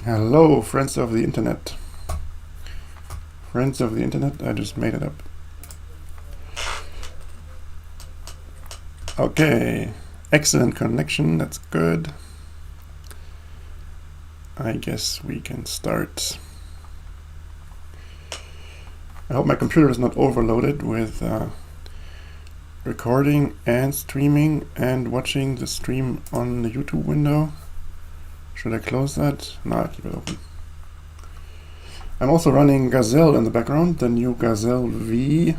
Hello, friends of the internet. Friends of the internet, I just made it up. Okay, excellent connection, that's good. I guess we can start. I hope my computer is not overloaded with recording and streaming and watching the stream on the YouTube window. Should I close that? No, I'll keep it open. I'm also running Gazelle in the background, the new Gazelle V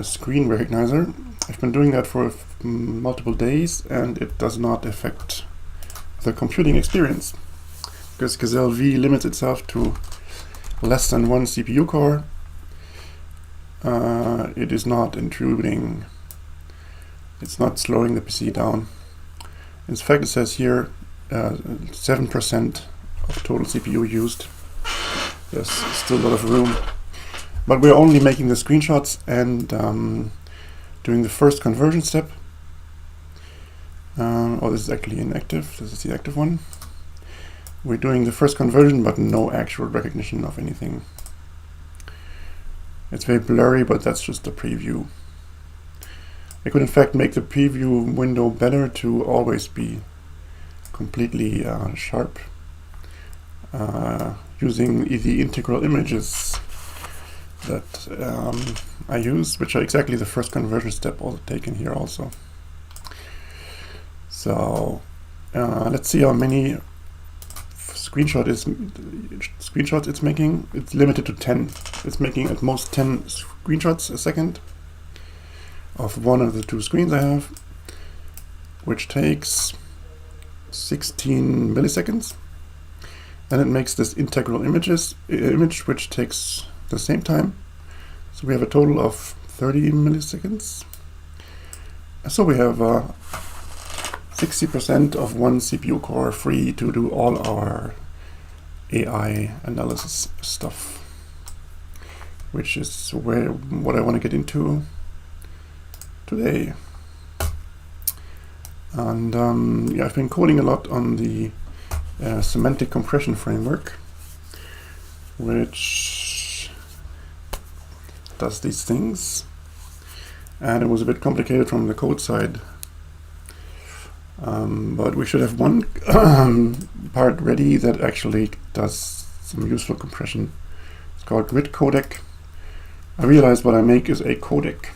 screen recognizer. I've been doing that for multiple days and it does not affect the computing experience, because Gazelle V limits itself to less than one CPU core. It is not intruding, it's not slowing the PC down. In fact, it says here 7% of total CPU used. There's still a lot of room, but we're only making the screenshots and doing the first conversion step. Oh, this is actually inactive. This is the active one. We're doing the first conversion, but no actual recognition of anything. It's very blurry, but that's just a preview. I could in fact make the preview window better to always be completely sharp, using the integral images that I use, which are exactly the first conversion step also taken here also. So let's see how many screenshots it's making. It's limited to 10. It's making at most 10 screenshots a second of one of the two screens I have, which takes 16 milliseconds. Then it makes this integral image, which takes the same time. So we have a total of 30 milliseconds. So we have 60% of one CPU core free to do all our AI analysis stuff, which is what I want to get into today. And yeah, I've been coding a lot on the semantic compression framework, which does these things, and it was a bit complicated from the code side, but we should have one part ready that actually does some useful compression. It's called grid codec. I realized what I make is a codec,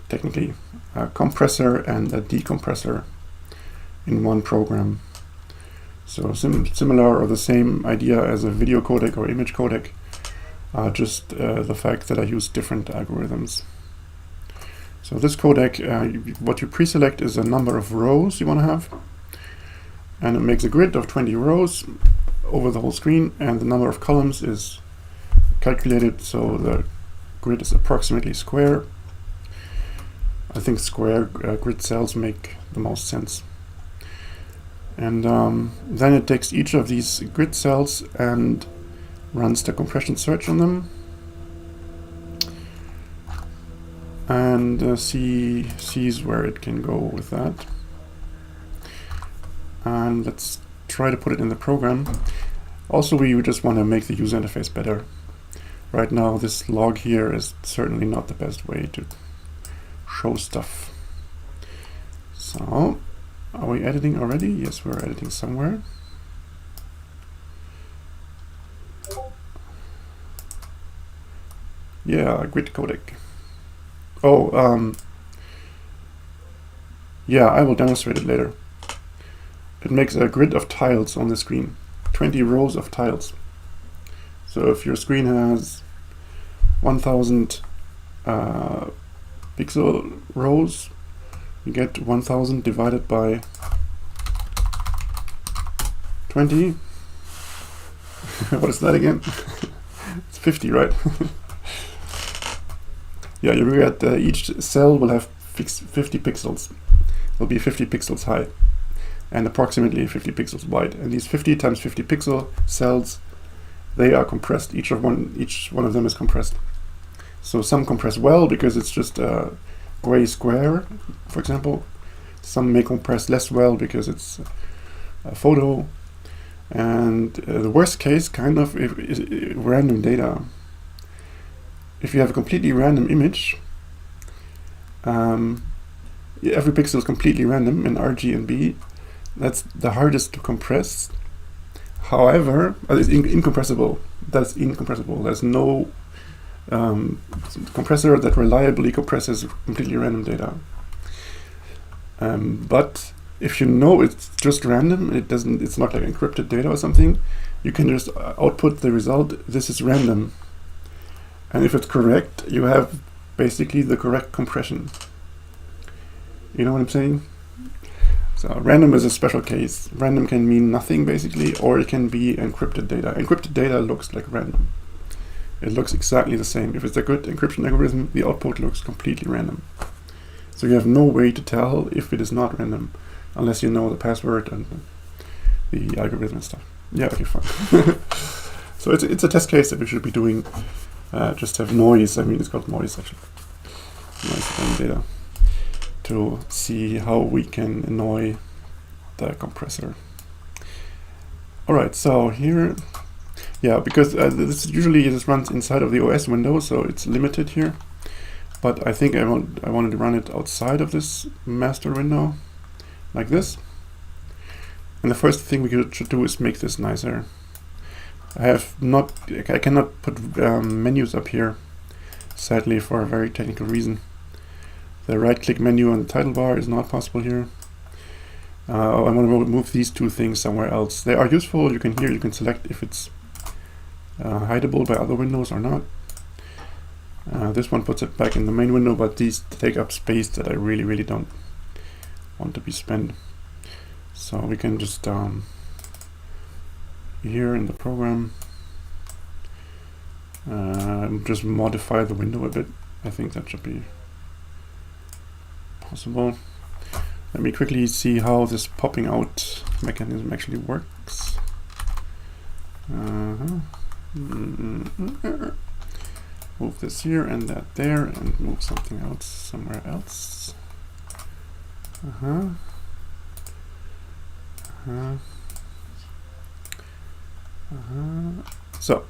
technically a compressor and a decompressor in one program. So similar or the same idea as a video codec or image codec, just the fact that I use different algorithms. So this codec, what you pre-select is a number of rows you want to have, and it makes a grid of 20 rows over the whole screen, and the number of columns is calculated so the grid is approximately square. I think square grid cells make the most sense. And then it takes each of these grid cells and runs the compression search on them, and sees where it can go with that. And let's try to put it in the program. Also, we just want to make the user interface better. Right now, this log here is certainly not the best way to show stuff. So, are we editing already? Yes, we're editing somewhere. Yeah, grid codec. Oh, yeah, I will demonstrate it later. It makes a grid of tiles on the screen, 20 rows of tiles. So if your screen has 1000 pixel rows, you get 1000 divided by 20. What is that again? It's 50, right? Yeah, you get each cell will have 50 pixels. Will be 50 pixels high and approximately 50 pixels wide. And these 50 times 50 pixel cells, they are compressed. Each one of them is compressed. So some compress well because it's just a gray square, for example. Some may compress less well because it's photo, and the worst case kind of is random data. If you have a completely random image, every pixel is completely random in RGB. That's the hardest to compress. However, it's incompressible. That's incompressible. There's no compressor that reliably compresses completely random data. But if you know it's just random, it's not like encrypted data or something, you can just output the result. This is random, and if it's correct, you have basically the correct compression. You know what I'm saying? So random is a special case. Random can mean nothing basically, or it can be encrypted data. Encrypted data looks like random. It looks exactly the same. If it's a good encryption algorithm, the output looks completely random. So you have no way to tell if it is not random, unless you know the password and the algorithm and stuff. Yeah, okay, fine. So it's a test case that we should be doing. Just have noise. I mean, it's called noise actually. Noise and data, to see how we can annoy the compressor. All right, so here, yeah, because this runs inside of the OS window, so it's limited here. But I think I wanted to run it outside of this master window, like this. And the first thing we should do is make this nicer. I cannot put menus up here, sadly, for a very technical reason. The right-click menu on the title bar is not possible here. I want to move these two things somewhere else. They are useful. You can select if it's hideable by other windows or not. This one puts it back in the main window, but these take up space that I really don't want to be spent. So we can just here in the program just modify the window a bit. I think that should be possible. Let me quickly see how this popping out mechanism actually works. Move this here and that there, and move something else somewhere else. So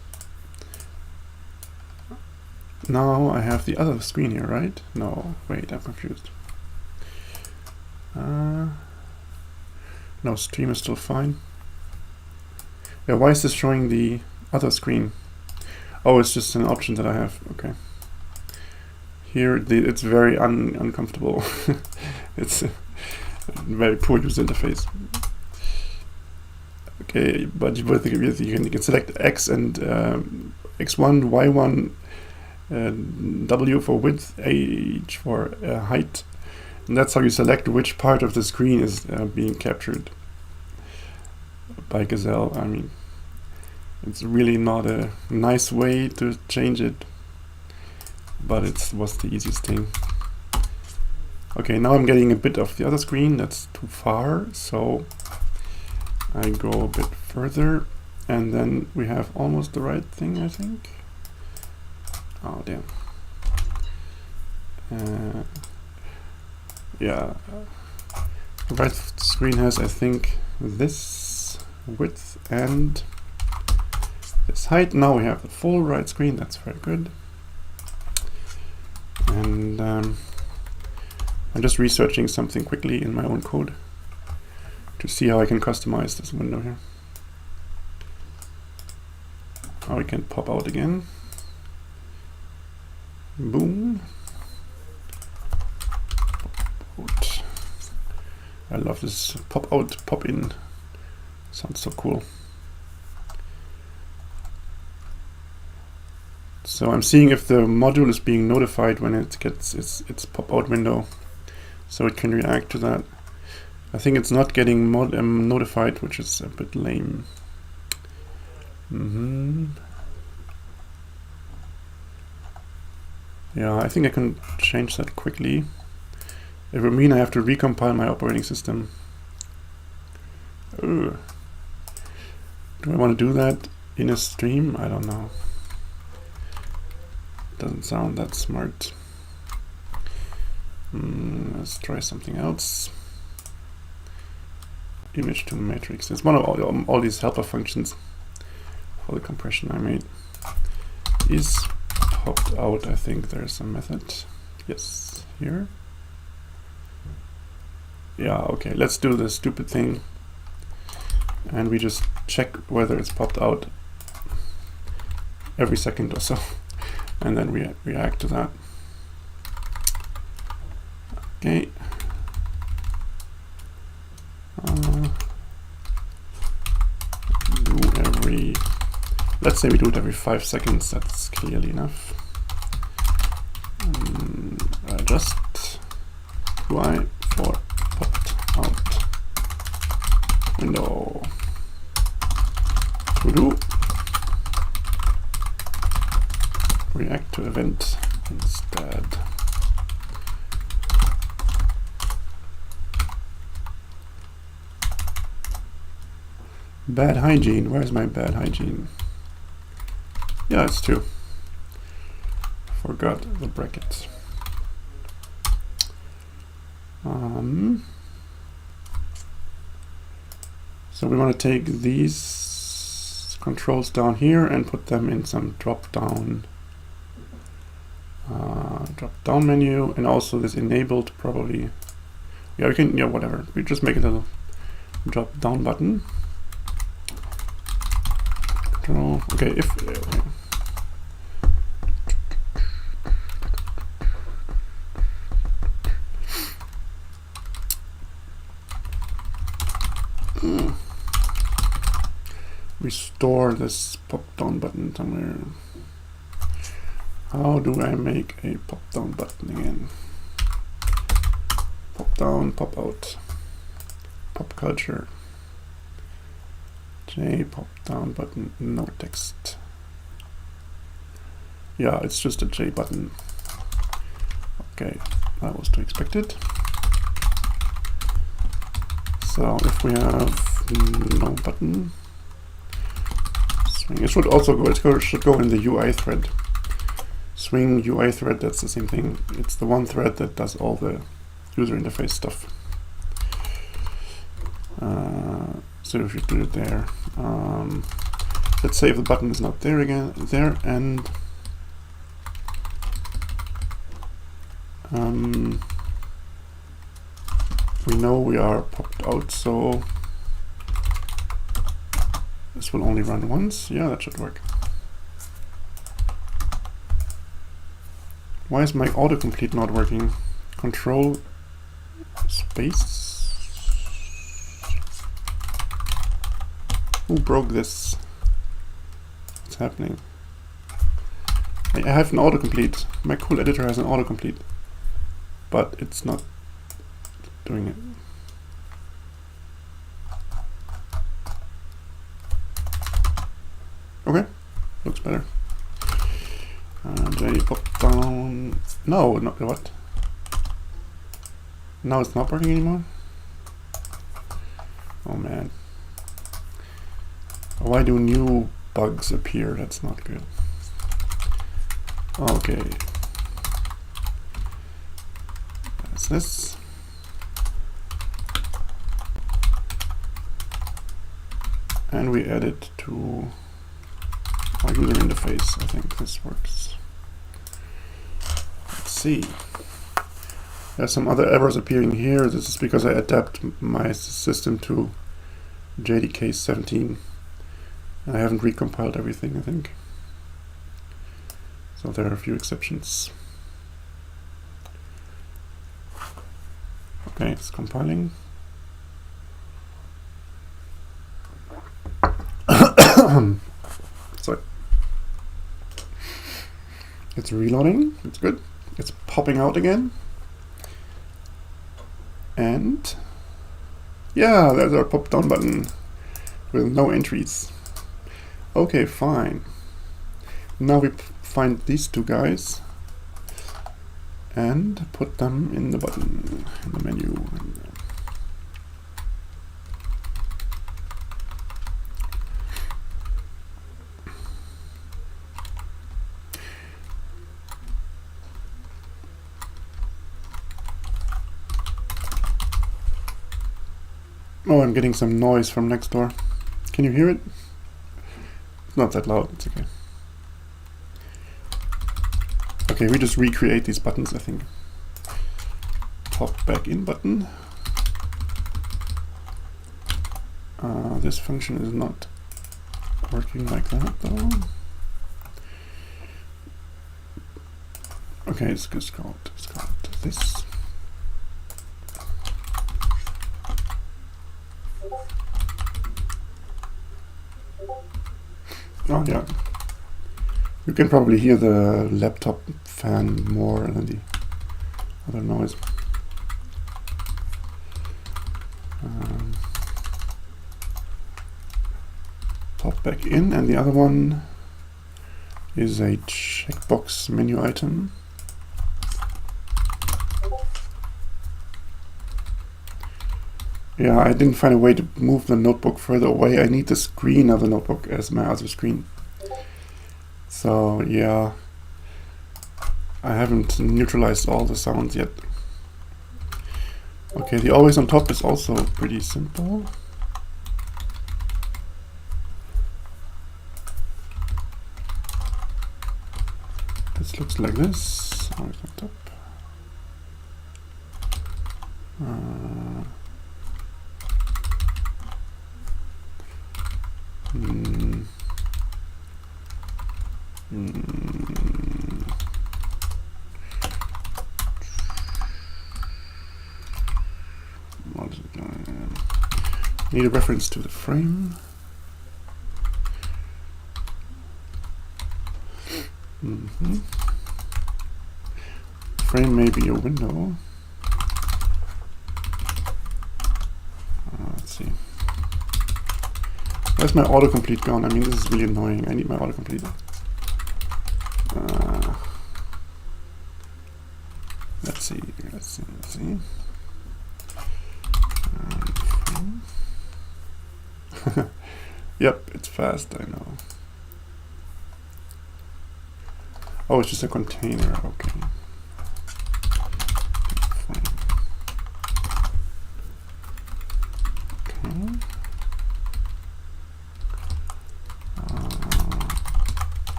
now I have the other screen here, right? No, wait, I'm confused. No, stream is still fine. Yeah, why is this showing the other screen? Oh, it's just an option that I have. Okay. Here, it's very uncomfortable. It's a very poor user interface. Okay, but you can select X and X1, Y1, W for width, H for height. And that's how you select which part of the screen is being captured by Gazelle. I mean, it's really not a nice way to change it, but it was the easiest thing. Okay, now I'm getting a bit of the other screen. That's too far, so I go a bit further, and then we have almost the right thing, I think. Oh, damn. Yeah, the right screen has, I think, this width and this height. Now we have the full right screen. That's very good. And I'm just researching something quickly in my own code to see how I can customize this window here. Now we can pop out again. Boom. I love this pop out, pop in. Sounds so cool. So I'm seeing if the module is being notified when it gets its pop out window, so it can react to that. I think it's not getting notified, which is a bit lame. Yeah, I think I can change that quickly. It would mean I have to recompile my operating system. Ugh. Do I want to do that in a stream? I don't know. Doesn't sound that smart. Let's try something else. image to matrix. It's one of all these helper functions for the compression I made. Is popped out. I think there's a method. Yes, here. Yeah, okay, let's do the stupid thing. And we just check whether it's popped out every second or so. And then we react to that. Okay. Let's say we do it every 5 seconds. That's clearly enough. Adjust UI for popped out window. To do react to event instead. Bad hygiene. Where's my bad hygiene? Yeah, it's 2. Forgot the brackets. So we want to take these controls down here and put them in some drop-down menu, and also this enabled probably. Yeah, we can. Yeah, whatever. We just make a little drop-down button. Control. Okay, if. Okay. Restore this pop-down button somewhere. How do I make a pop-down button again? Pop-down, pop-out, pop culture. J pop-down button, no text. Yeah, it's just a J button. Okay, that was to expect it. So if we have no button, swing. It should also go. It should go in the UI thread. Swing UI thread. That's the same thing. It's the one thread that does all the user interface stuff. So if you do it there, let's say if the button is not there again, and we know we are popped out, so this will only run once. Yeah, that should work. Why is my autocomplete not working? Control space. Who broke this? What's happening? I have an autocomplete. My cool editor has an autocomplete, but it's not doing it. Okay, looks better. J pop down. No, not what? Now it's not working anymore. Oh man. Why do new bugs appear? That's not good. Okay. That's this. And we add it to our user interface. I think this works. Let's see. There's some other errors appearing here. This is because I adapt my system to JDK 17. I haven't recompiled everything, I think. So there are a few exceptions. Okay, it's compiling. Sorry. It's reloading. It's good. It's popping out again. And yeah, there's our pop-down button with no entries. Okay, fine. Now we find these two guys and put them in the button, in the menu. Oh, I'm getting some noise from next door. Can you hear it? It's not that loud, it's okay. Okay, we just recreate these buttons, I think. Pop back in button. This function is not working like that though. Okay, it's called this. Oh yeah. You can probably hear the laptop fan more than the other noise. Pop back in, and the other one is a checkbox menu item. Yeah, I didn't find a way to move the notebook further away. I need the screen of the notebook as my other screen. So yeah, I haven't neutralized all the sounds yet. Okay, the always on top is also pretty simple. This looks like this, always on top. Need a reference to the frame. Frame may be a window. Let's see. Where's my autocomplete gone? I mean, this is really annoying. I need my autocomplete. Let's see. Yep, it's fast, I know. Oh, it's just a container, okay. Okay.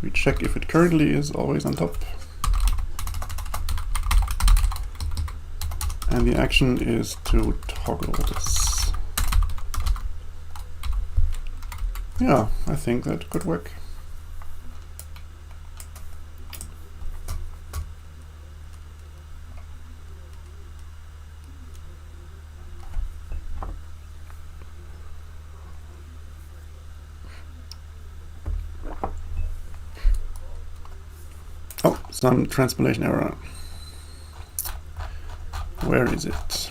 We check if it currently is always on top. And the action is to toggle this. Yeah, I think that could work. Oh, some transpilation error. Where is it?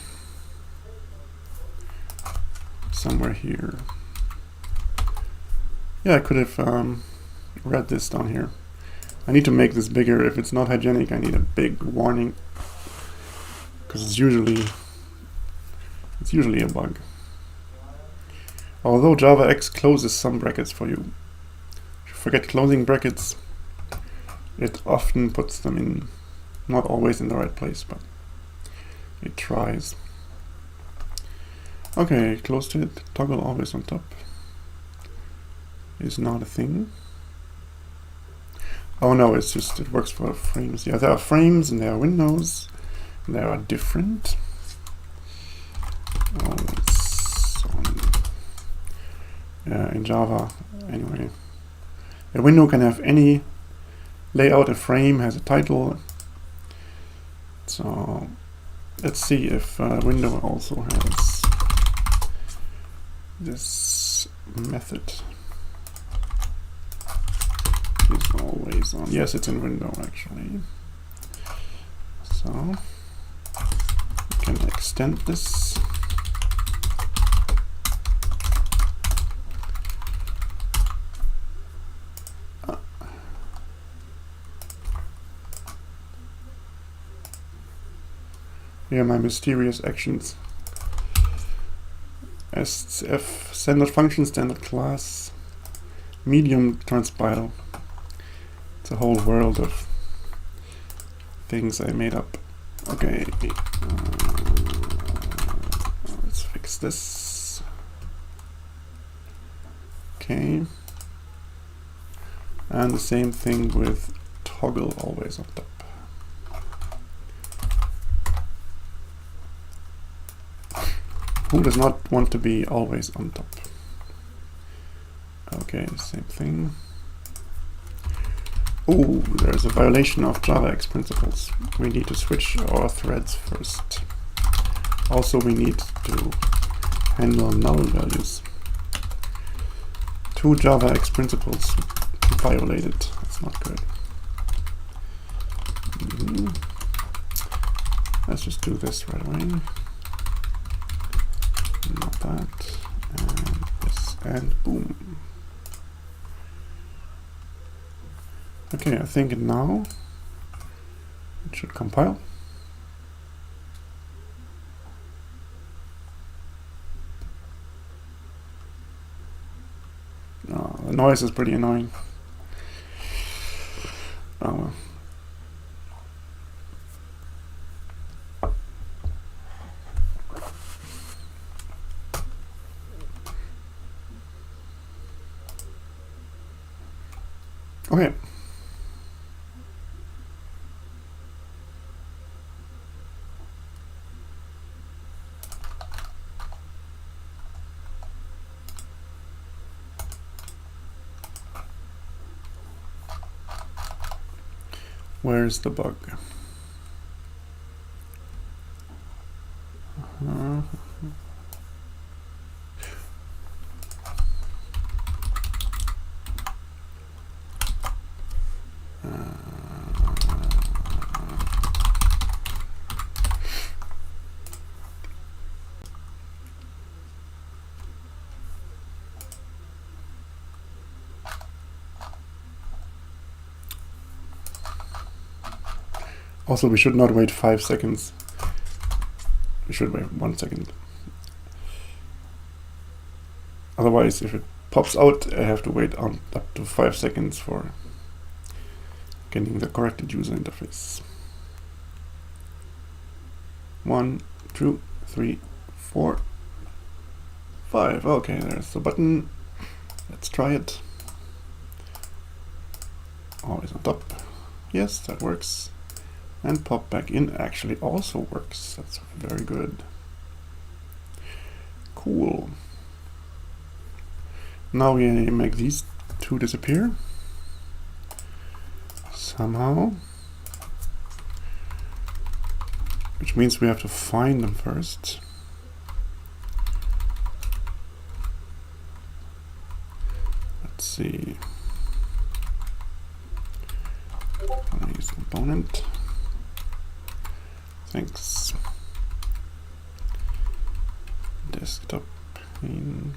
Somewhere here. Yeah, I could have read this down here. I need to make this bigger. If it's not hygienic, I need a big warning, because it's usually a bug. Although JavaX closes some brackets for you. If you forget closing brackets, it often puts them in, not always in the right place, but it tries. Okay, close to it. Toggle always on top is not a thing. Oh no, it's just, it works for frames. Yeah, there are frames and there are windows. And they are different. Always on. In Java, anyway. A window can have any layout. A frame has a title. So let's see if a window also has this method. Is always on. Yes, it's in window actually. So we can extend this. Here are my mysterious actions. SCF, standard function, standard class, medium transpile. It's a whole world of things I made up. Okay, let's fix this. Okay. And the same thing with toggle always on top. Who does not want to be always on top? Okay, same thing. Oh, there's a violation of JavaX principles. We need to switch our threads first. Also, we need to handle null values. 2 JavaX principles violated. That's not good. Let's just do this right away. Not that. And this. And boom. Okay, I think now it should compile. Oh, the noise is pretty annoying. Oh well. Okay. Where's the bug? Also, we should not wait 5 seconds. We should wait 1 second. Otherwise, if it pops out, I have to wait up to 5 seconds for getting the corrected user interface. 1, 2, 3, 4, 5. Okay, there's the button. Let's try it. Always on top. Yes, that works. And pop back in actually also works. That's very good. Cool. Now we make these 2 disappear somehow, which means we have to find them first. Let's see. I'm gonna use component. Thanks. Desktop pane.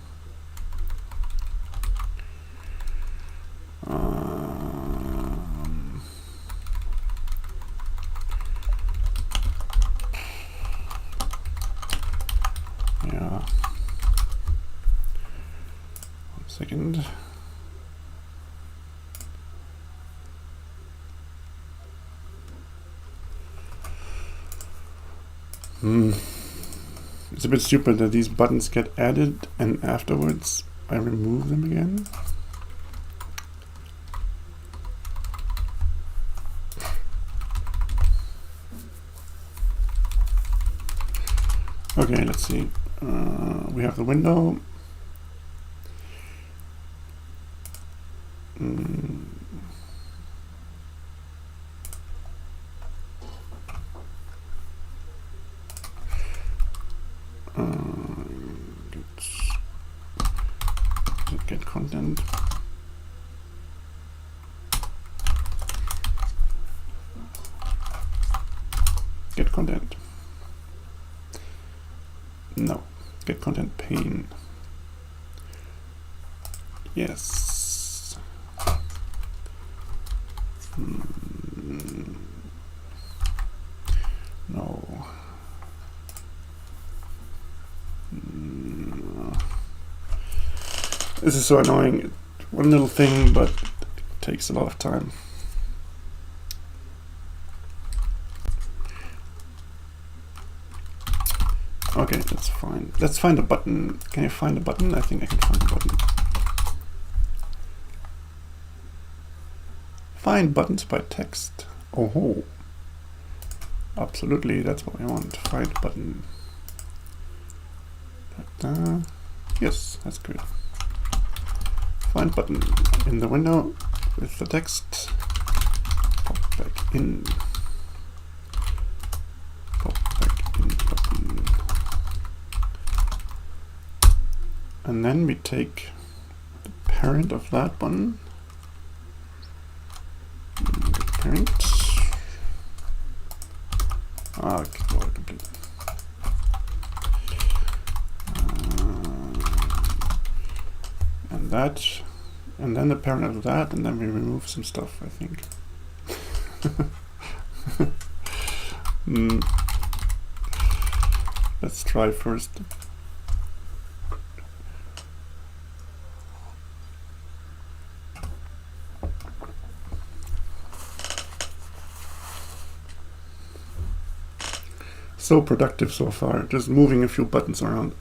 Yeah. 1 second. It's a bit stupid that these buttons get added and afterwards I remove them again. Okay, let's see. We have the window. Get content. Get content. No. Get content pane. Yes. No. This is so annoying. One little thing, but it takes a lot of time. Okay, that's fine. Let's find a button. Can I find a button? I think I can find a button. Find buttons by text. Oh, absolutely, that's what I want. Find button. Yes, that's good. Find button in the window with the text. Pop back in. Pop back in button. And then we take the parent of that button. Parent. Okay, well, complete. And that, and then the parent of that, and then we remove some stuff, I think. Let's try first. So productive so far, just moving a few buttons around.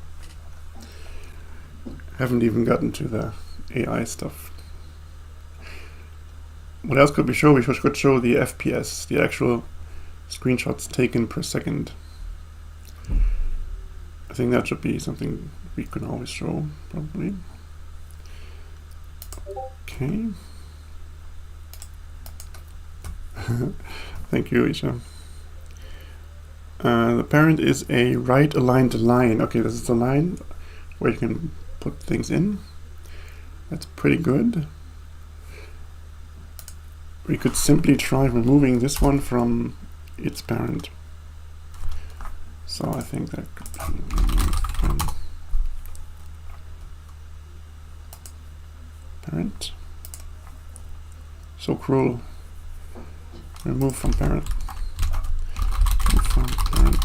Haven't even gotten to the AI stuff. What else could we show? We could show the FPS, the actual screenshots taken per second. I think that should be something we can always show, probably. Okay. Thank you, Isha. The parent is a right aligned line. Okay, this is the line where you can put things in. That's pretty good. We could simply try removing this one from its parent. So I think that could be removed from parent. So cruel. Remove from parent. From parent.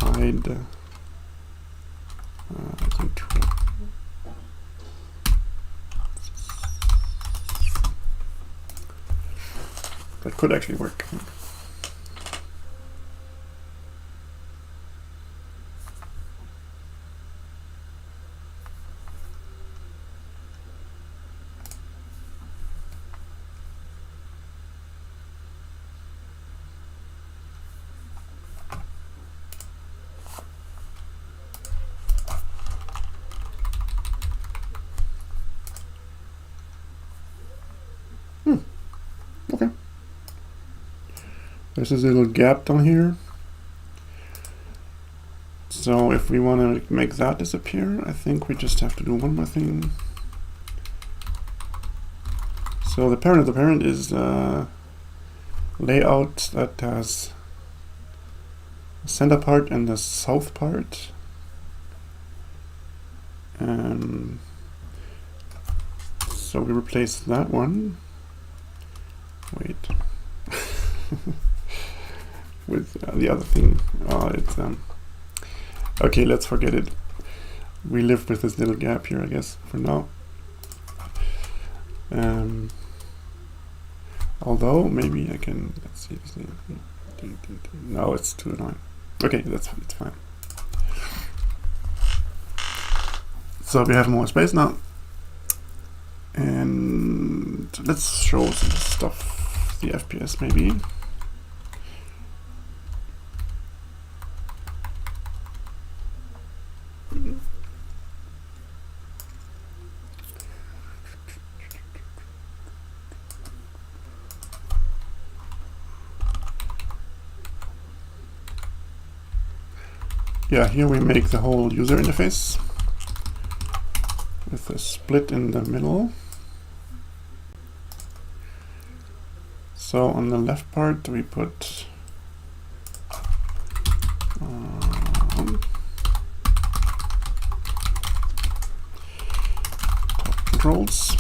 Hide. I think that could actually work. Okay. There's this little gap down here. So if we want to make that disappear, I think we just have to do one more thing. So the parent of the parent is layout that has the center part and the south part. So we replace that one. Wait. With the other thing. It's okay, let's forget it. We live with this little gap here, I guess, for now. Although maybe I can, let's see. No, it's too annoying. Okay, it's fine. So we have more space now. And let's show some stuff. The FPS maybe. Yeah, here we make the whole user interface with a split in the middle. So on the left part we put top controls.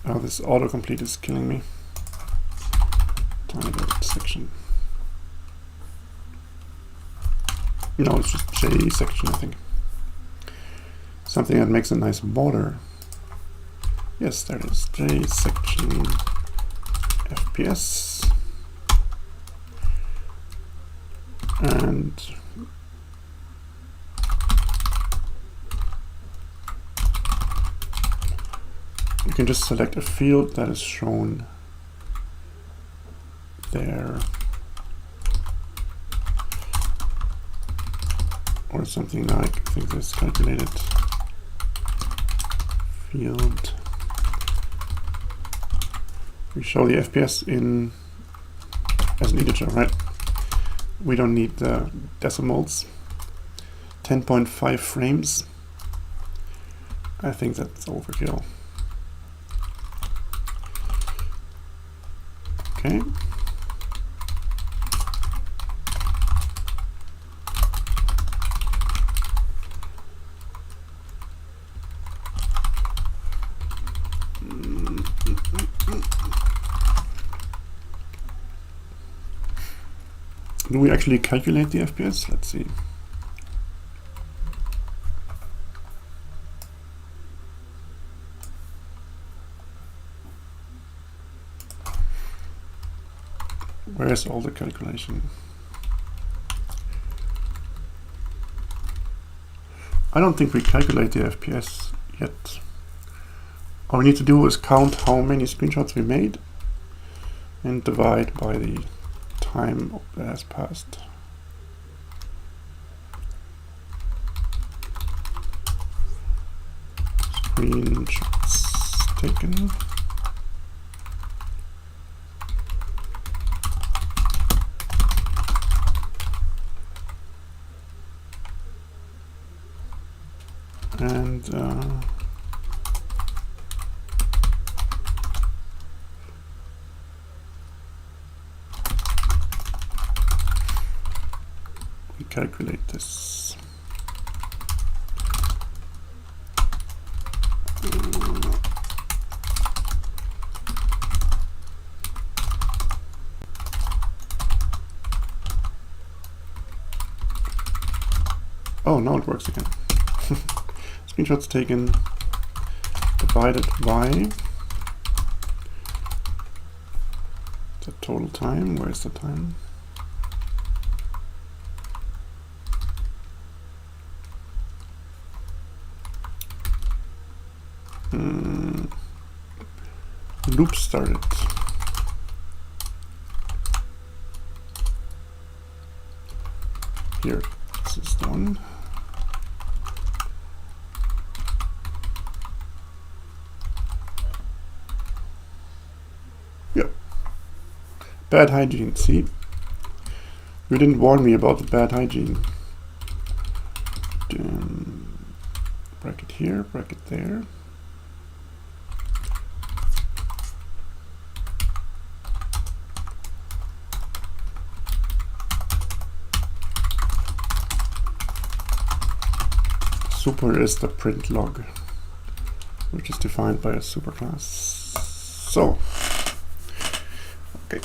Oh, this autocomplete is killing me. Tiny section. No, it's just J section, I think. Something that makes a nice border. Yes, there it is. J section FPS. And you can just select a field that is shown there, or something like, I think this calculated field. We show the FPS in as an integer, right? We don't need the decimals. 10.5 frames. I think that's overkill. Okay. Do we actually calculate the FPS? Let's see. Where's all the calculation? I don't think we calculate the FPS yet. All we need to do is count how many screenshots we made and divide by the time that has passed. Screenshots taken. And we calculate this. Oh, now it works again. Screenshots taken divided by the total time. Where's the time? Loop started. Here, this is the one. Yep. Bad hygiene, see? You didn't warn me about the bad hygiene. Bracket here, bracket there. Super is the print log, which is defined by a superclass. So, okay.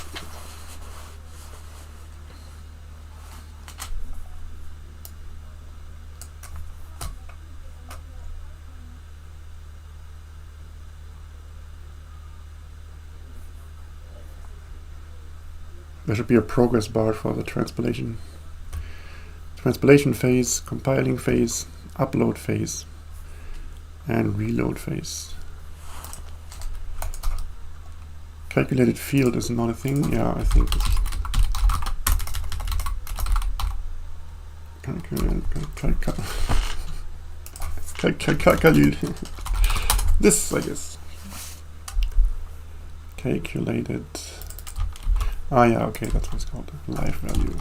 There should be a progress bar for the transpilation phase, compiling phase, upload phase, and reload phase. Calculated field is not a thing. Yeah, I think this. Calculate this, I guess. Calculated. Ah, yeah, okay, that's what it's called. Live value.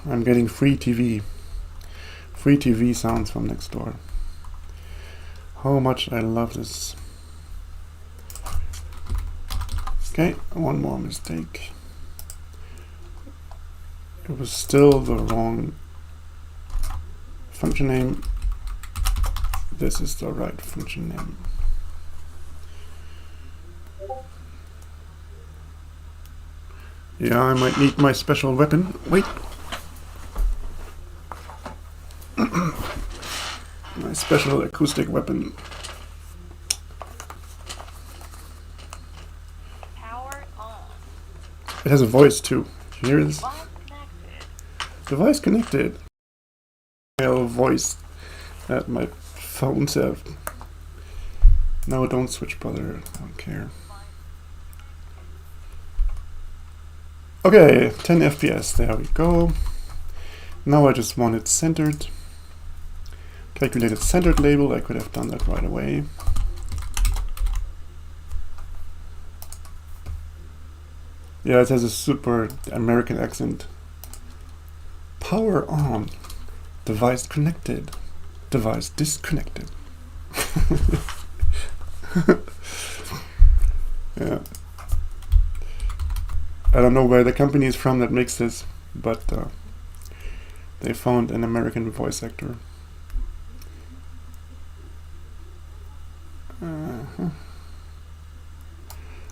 I'm getting free TV sounds from next door. How much I love this. Okay, one more mistake. It was still the wrong function name. this is the right function name. Yeah, I might need my special weapon. Wait. My special acoustic weapon. Power on. It has a voice too. Here it is. Device connected. Device connected. Voice that my phone said. No, don't switch, brother. I don't care. Okay, 10 FPS. There we go. Now I just want it centered. Calculated centered label. I could have done that right away. Yeah, it has a super American accent. Power on. Device connected. Device disconnected. Yeah. I don't know where the company is from that makes this, but they found an American voice actor.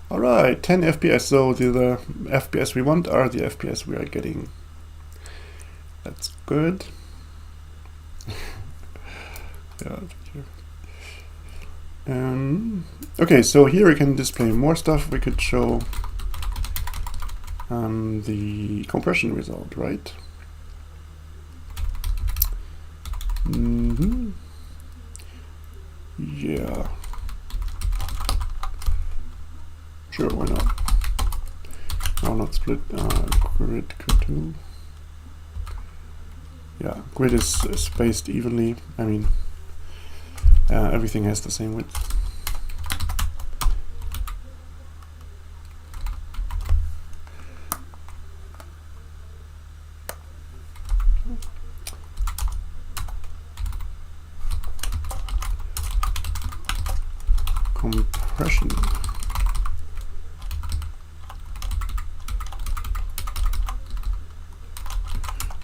Alright, 10 FPS, so the FPS we want are the FPS we are getting. That's good. Yeah. Okay, so here we can display more stuff. We could show the compression result, right? Yeah. Sure, why not? Why not split grid to? Yeah, grid is spaced evenly. I mean, everything has the same width. Compression.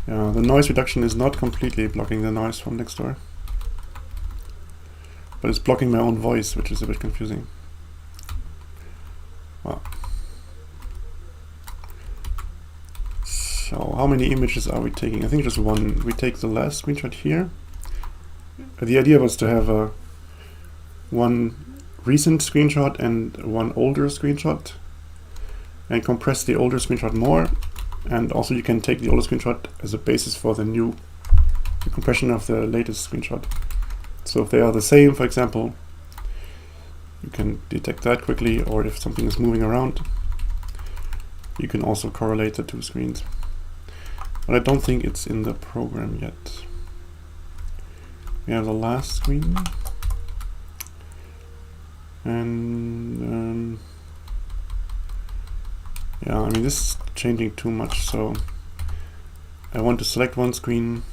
Yeah, the noise reduction is not completely blocking the noise from next door, but it's blocking my own voice, which is a bit confusing. Wow. So how many images are we taking? I think just one. We take the last screenshot here. The idea was to have one recent screenshot and one older screenshot, and compress the older screenshot more. And also you can take the older screenshot as a basis for the compression of the latest screenshot. So if they are the same, for example, you can detect that quickly, or if something is moving around, you can also correlate the two screens. But I don't think it's in the program yet. We have the last screen. And yeah, I mean, this is changing too much, so I want to select one screen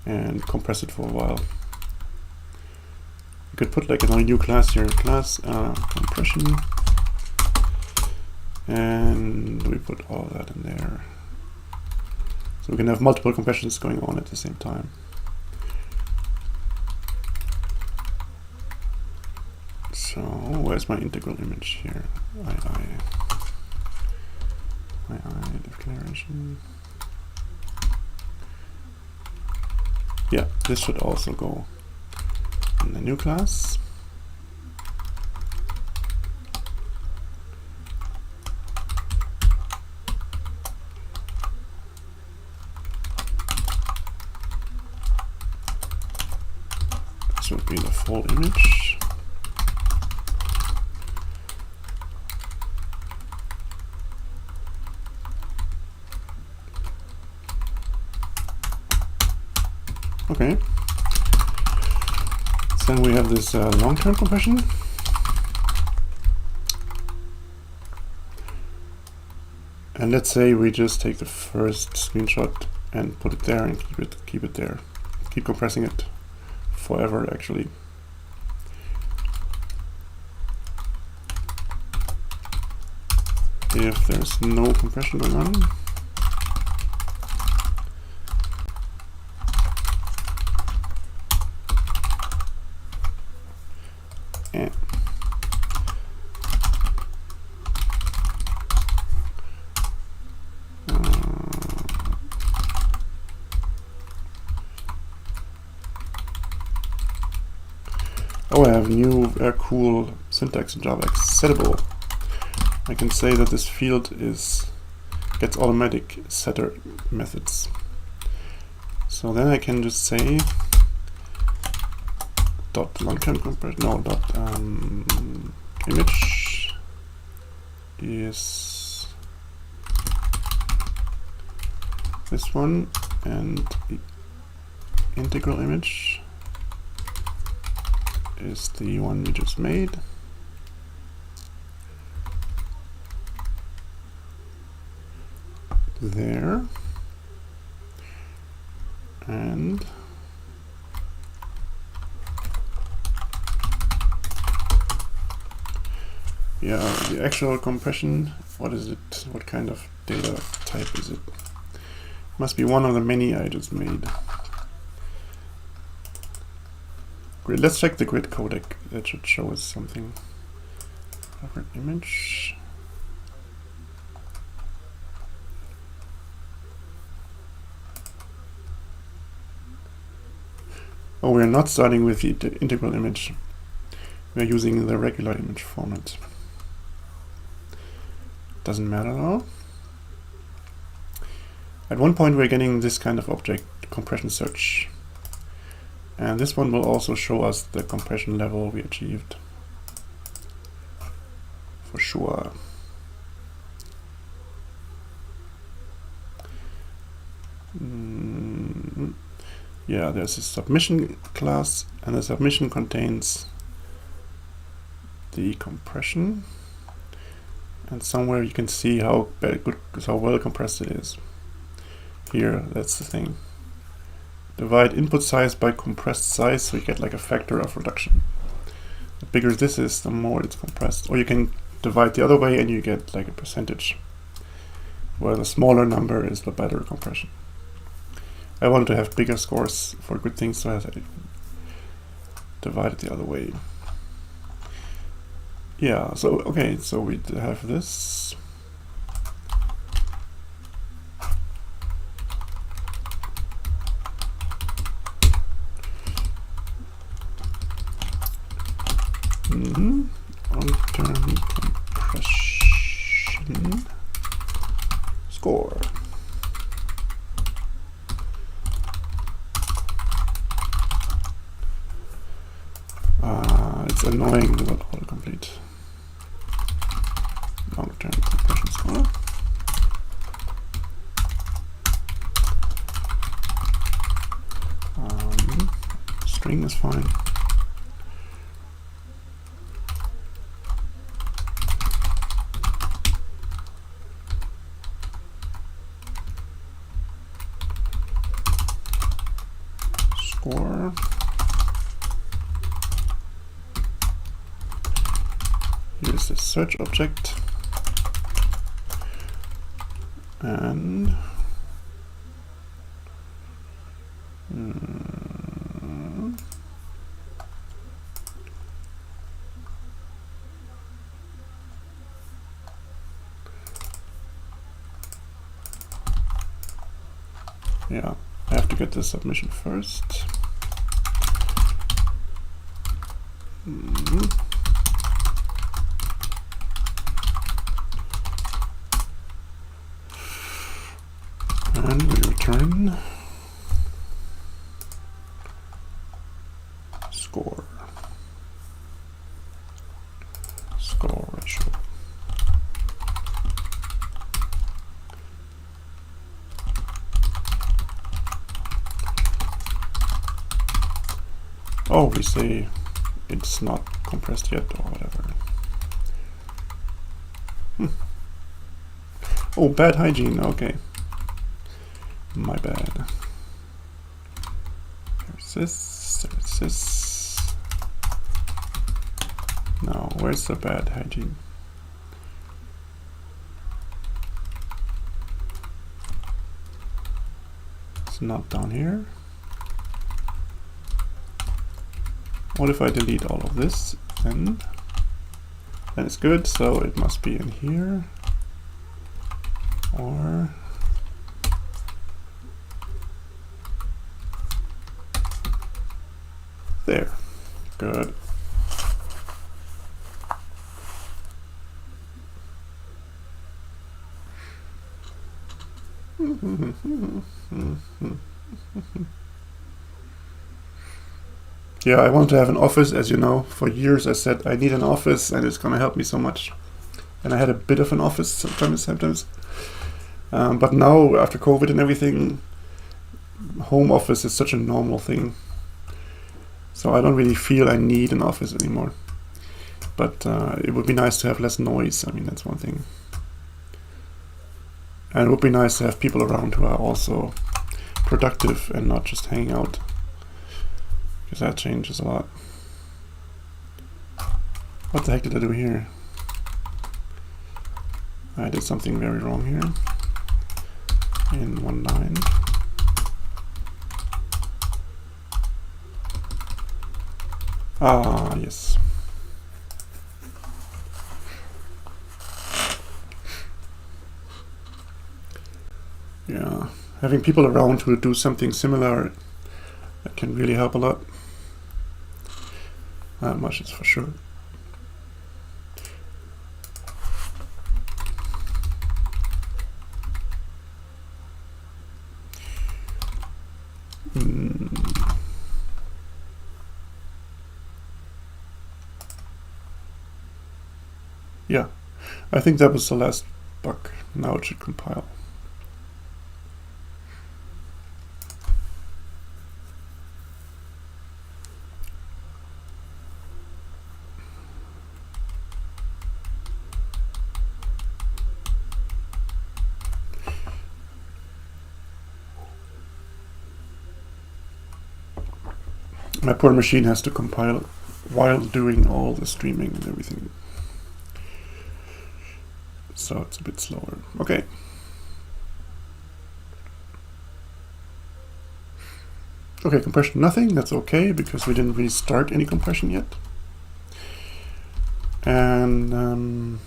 and compress it for a while. You could put like a new class here, class compression, and we put all that in there. So we can have multiple compressions going on at the same time. So where's my integral image here? II declaration. Yeah, this should also go in the new class. This would be the full image. Okay. So then we have this long-term compression. And let's say we just take the first screenshot and put it there and keep it there. Keep compressing it forever, actually. If there's no compression going on. have new cool syntax in Java, settable. I can say that this field gets automatic setter methods. So then I can just say dot long-term compression, no, dot image is this one, and the integral image is the one we just made. There. And yeah, the actual compression, what is it? What kind of data type is it? Must be one of the many I just made. Great, let's check the grid codec. That should show us something. Covered image. Oh, we're not starting with the integral image. We're using the regular image format. Doesn't matter though. At one point we're getting this kind of object, compression search. And this one will also show us the compression level we achieved. For sure. Yeah, there's a submission class, and the submission contains the compression. And somewhere you can see how well compressed it is. Here, that's the thing. Divide input size by compressed size, so you get like a factor of reduction. The bigger this is, the more it's compressed. Or you can divide the other way and you get like a percentage, where the smaller number is the better compression. I wanted to have bigger scores for good things, so I divide it the other way. Yeah, so okay, so we have this. Long-term compression score. It's annoying with autocomplete. Long-term compression score. String is fine. Score. Here's the search object, and yeah, I have to get the submission first. And we return score ratio. Oh, we say it's not compressed yet or whatever. Oh, bad hygiene, okay. My bad. There's this. Now, where's the bad hygiene? It's not down here. What if I delete all of this? Then it's good, so it must be in here. Or there. Good. Yeah, I want to have an office, as you know. For years I said I need an office and it's gonna help me so much. And I had a bit of an office sometimes. But now, after COVID and everything, home office is such a normal thing. So I don't really feel I need an office anymore. But it would be nice to have less noise. I mean, that's one thing. And it would be nice to have people around who are also productive and not just hanging out. Because that changes a lot. What the heck did I do here? I did something very wrong here. In 1.9. Ah, yes. Yeah, having people around who do something similar, that can really help a lot. That much is for sure. Yeah, I think that was the last bug. Now it should compile. My poor machine has to compile while doing all the streaming and everything. So it's a bit slower. Okay. Okay, compression nothing. That's okay because we didn't really start any compression yet. And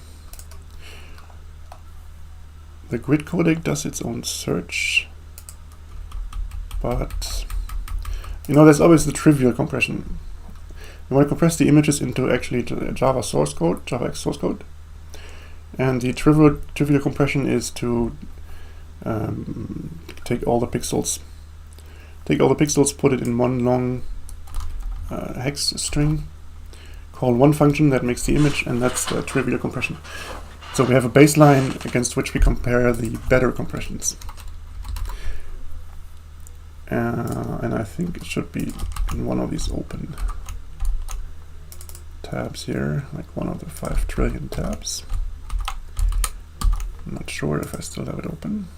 the grid codec does its own search. But you know, there's always the trivial compression. You want to compress the images into actually Java source code, JavaX source code. And the trivial compression is to take all the pixels. Put it in one long hex string, call one function that makes the image, and that's the trivial compression. So we have a baseline against which we compare the better compressions. And I think it should be in one of these open tabs here, like one of the 5 trillion tabs. I'm not sure if I still have it open.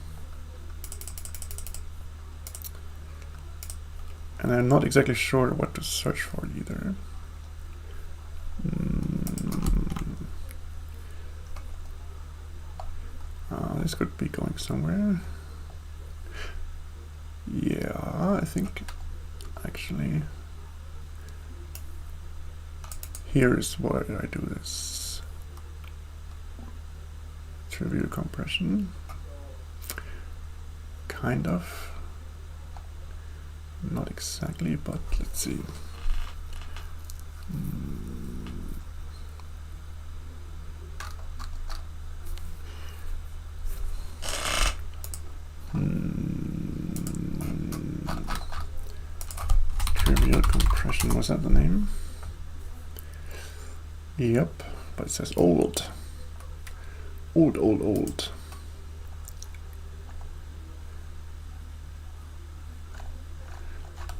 And I'm not exactly sure what to search for either. This could be going somewhere. Yeah, I think actually here is where I do this. Trivial compression. Kind of. Not exactly, but let's see. Trivial compression, was that the name? Yep, but it says old. Old.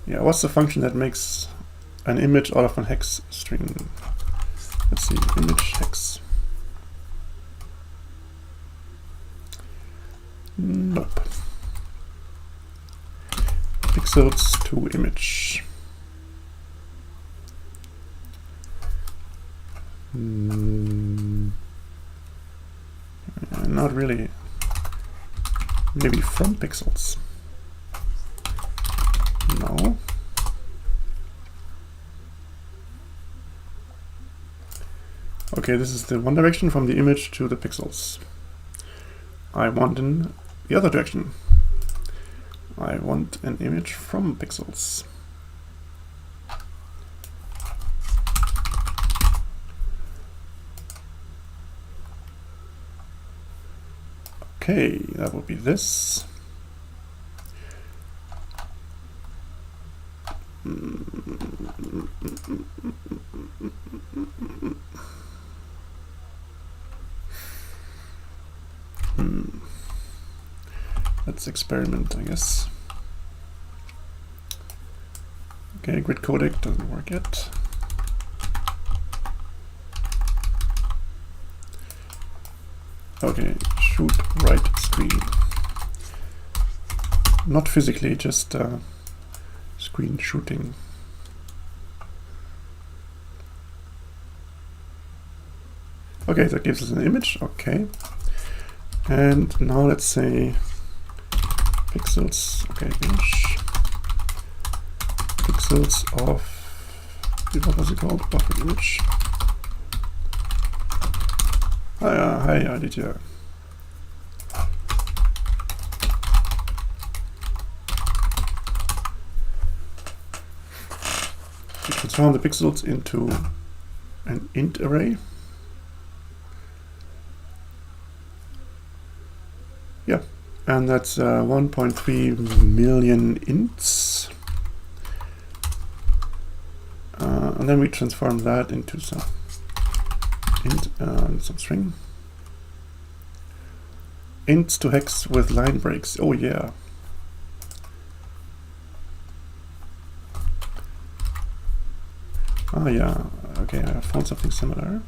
Yeah, what's the function that makes an image out of a hex string? Let's see, image hex. Nope. Pixels to image. Not really. Maybe from pixels. No. Okay, this is the one direction from the image to the pixels. I want in the other direction. I want an image from pixels. Okay, that will be this. Let's experiment, I guess. Okay, grid codec doesn't work yet. Okay, shoot right screen. Not physically, just screen shooting. Okay, that gives us an image. Okay. And now let's say pixels. Okay, image. Pixels of, what was it called? Buffered image. Hi, did you? We transform the pixels into an int array. Yeah, and that's 1.3 million ints. And then we transform that into some int, some string. Ints to hex with line breaks. Oh yeah. Oh yeah. Okay, I found something similar.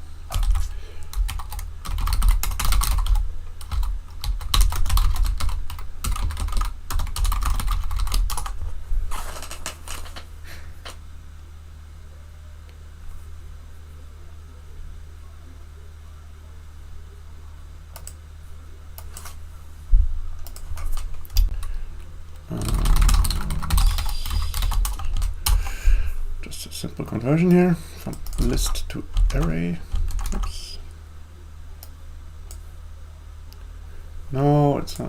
Just a simple conversion here from list to array. Oops. No, it's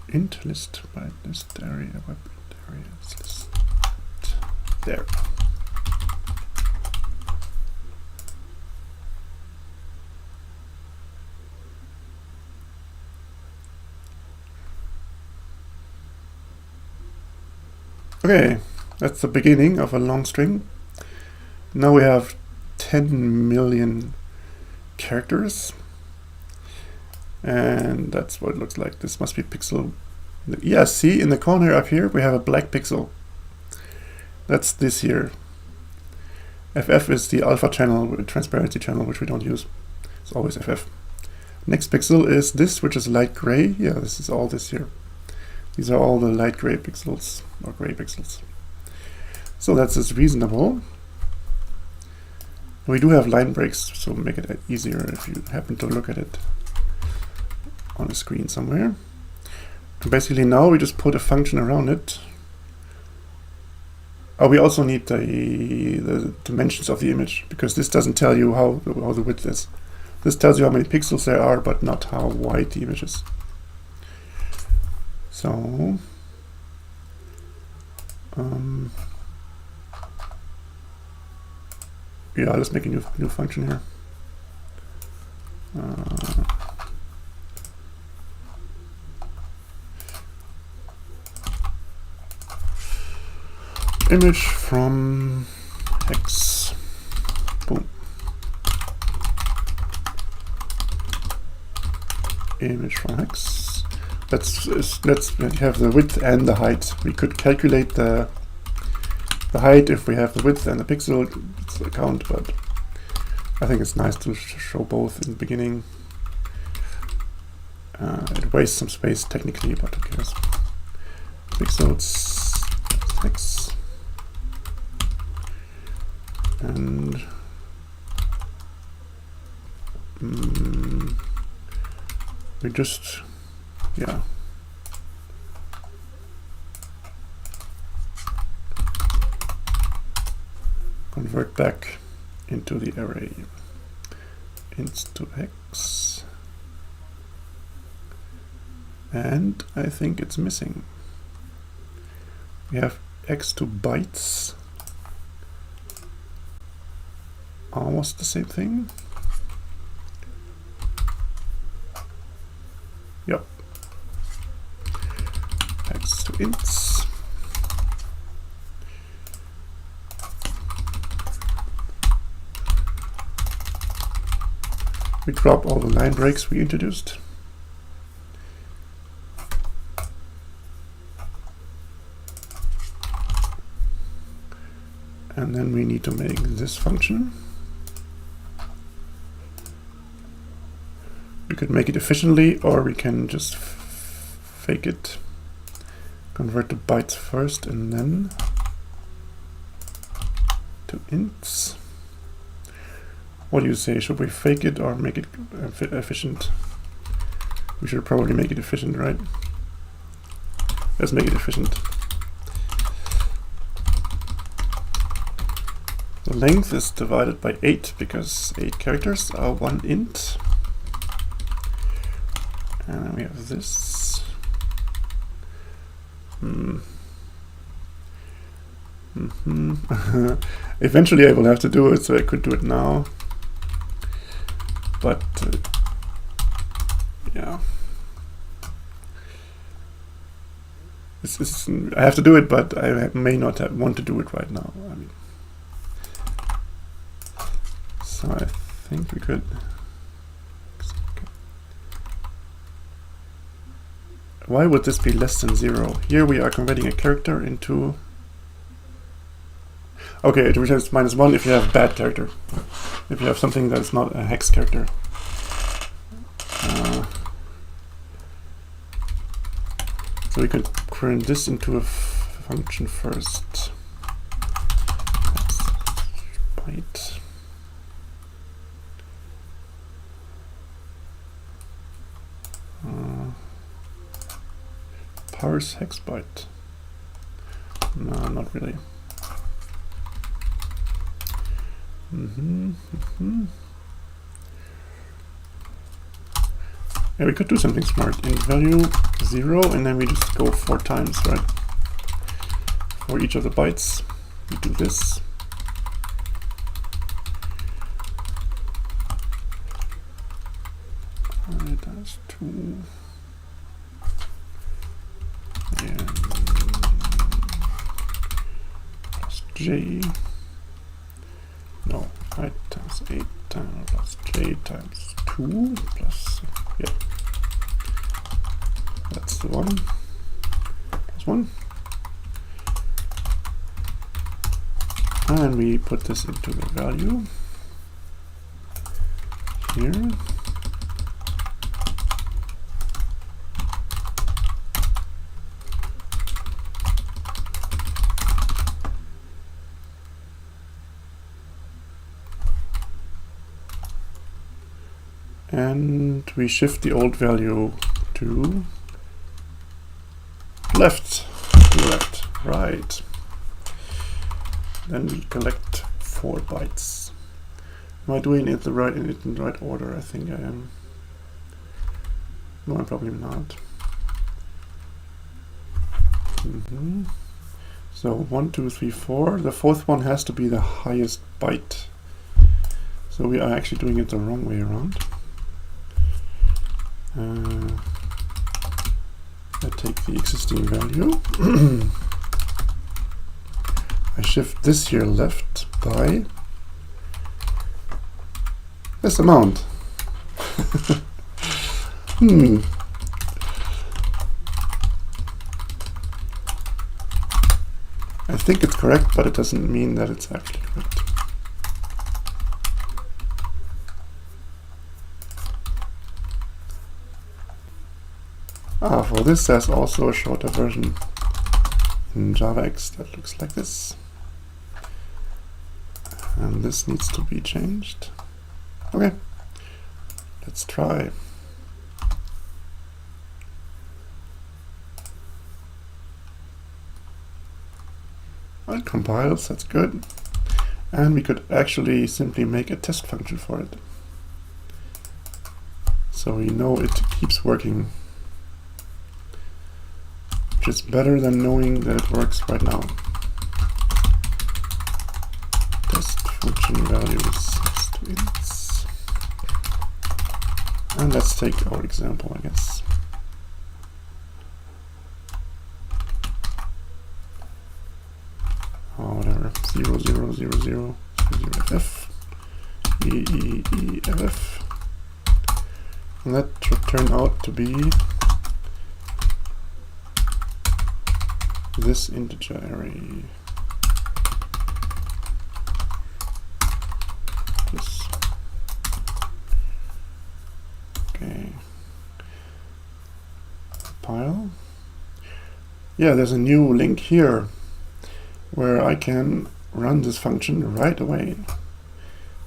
int list by list area web areas list. There. Okay, that's the beginning of a long string. Now we have 10 million characters. And that's what it looks like. This must be pixel. Yeah, see in the corner up here, we have a black pixel. That's this here. FF is the alpha channel, transparency channel, which we don't use. It's always FF. Next pixel is this, which is light gray. Yeah, this is all this here. These are all the light gray pixels, or gray pixels. So that's just reasonable. We do have line breaks, so make it easier if you happen to look at it on a screen somewhere. And basically now we just put a function around it. Oh, we also need the dimensions of the image, because this doesn't tell you how the width is. This tells you how many pixels there are, but not how wide the image is. So, yeah, let's make a new function here. Image from hex. Boom. Image from hex. Let's have the width and the height. We could calculate the height if we have the width and the pixel count, but I think it's nice to show both in the beginning. It wastes some space technically, but who cares? Pixels hex. And we just, yeah. Convert back into the array. Ints to hex. And I think it's missing. We have x to bytes. Almost the same thing. Yep. Hex to ints. We drop all the line breaks we introduced. And then we need to make this function. We could make it efficiently, or we can just fake it. Convert the bytes first and then to ints. What do you say? Should we fake it or make it efficient? We should probably make it efficient, right? Let's make it efficient. The length is divided by 8 because 8 characters are 1 int. And then we have this. Eventually I will have to do it, so I could do it now. But yeah. I have to do it, but I may not want to do it right now. I mean, so I think we could. Why would this be less than 0? Here we are converting a character into. Okay, it returns -1 if you have a bad character. If you have something that is not a hex character. So we can turn this into a function first. That's byte. Parse hex byte. No, not really. Yeah, we could do something smart. Int value 0, and then we just go 4 times, right? For each of the bytes, we do this. That's 2. And plus j. No, 5 times 8 times plus j times 2 plus, yeah. That's the 1 plus 1. And we put this into the value here. And we shift the old value to left, right. Then we collect 4 bytes. Am I doing it in the right order? I think I am. No, I'm probably not. So 1, 2, 3, 4. The 4th one has to be the highest byte. So we are actually doing it the wrong way around. I take the existing value. I shift this here left by this amount. I think it's correct, but it doesn't mean that it's actually correct. For this there's also a shorter version in JavaX that looks like this. And this needs to be changed. Okay, let's try. Well, it compiles, that's good. And we could actually simply make a test function for it. So we know it keeps working. Which is better than knowing that it works right now. Test function values to ints. And let's take our example, I guess. 000ff EEEFF, and that should turn out to be this integer array. This. Okay. Pile. Yeah, there's a new link here where I can run this function right away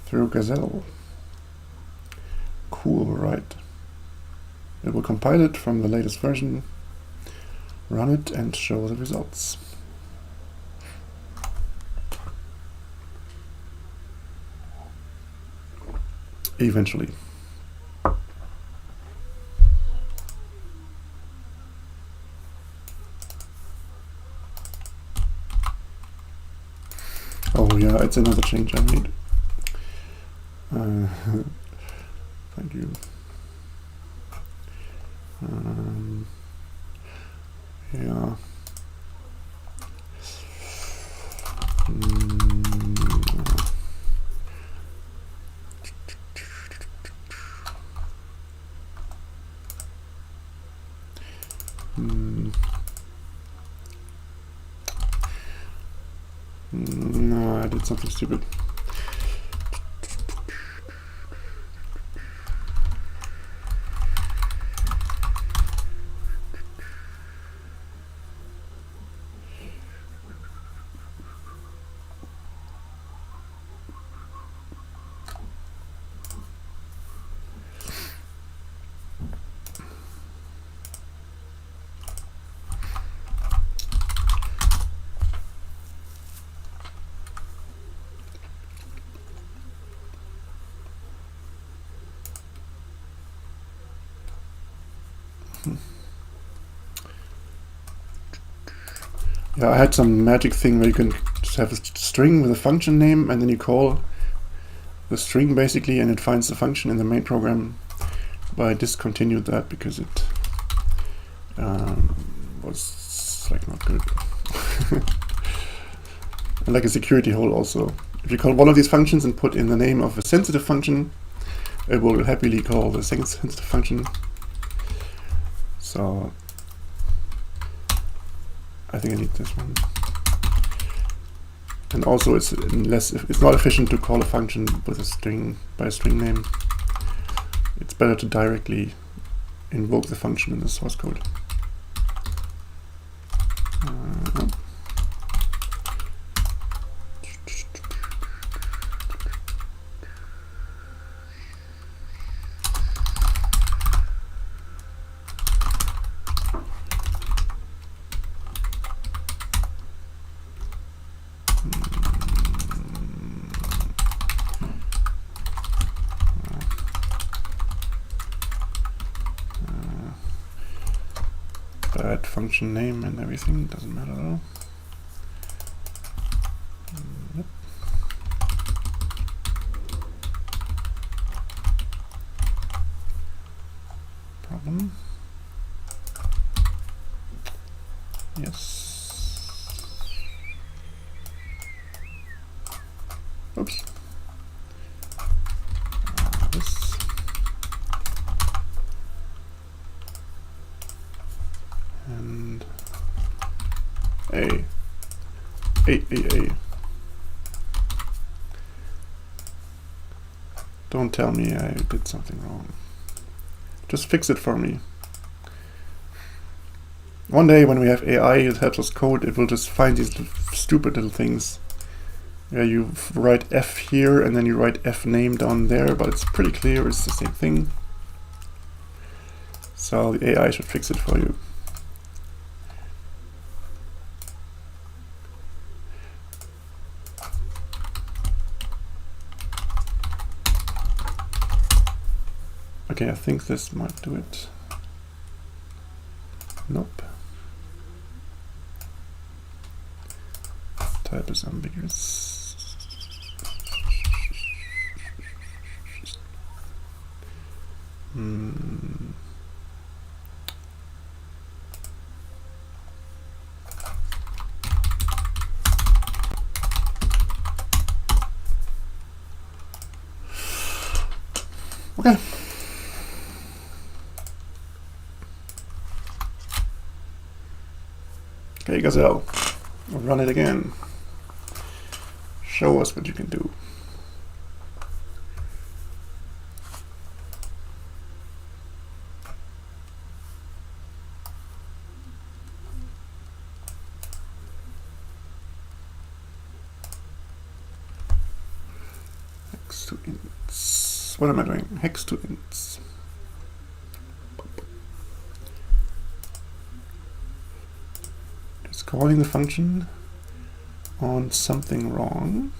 through Gazelle. Cool, right? It will compile it from the latest version, run it, and show the results. Eventually. Oh yeah, it's another change I made. Thank you. Yeah. No, I did something stupid. Yeah, I had some magic thing where you can just have a string with a function name, and then you call the string basically, and it finds the function in the main program. But I discontinued that because it was like not good. And like a security hole also. If you call one of these functions and put in the name of a sensitive function, it will happily call the second sensitive function. So I think I need this one. And also it's not efficient to call a function with a string by a string name. It's better to directly invoke the function in the source code. No. Bad function name and everything, doesn't matter at all. Yep. Problem. Yes. Oops. This. And A. Don't tell me I did something wrong. Just fix it for me. One day when we have AI that helps us code, it will just find these stupid little things. Yeah, you write F here and then you write F name down there, but it's pretty clear it's the same thing. So the AI should fix it for you. Okay, I think this might do it. Nope. Type is ambiguous. Okay. Okay, Gazelle, we'll run it again. Show us what you can do. Hex to ints. What am I doing? Hex to ints. It's calling the function on something wrong.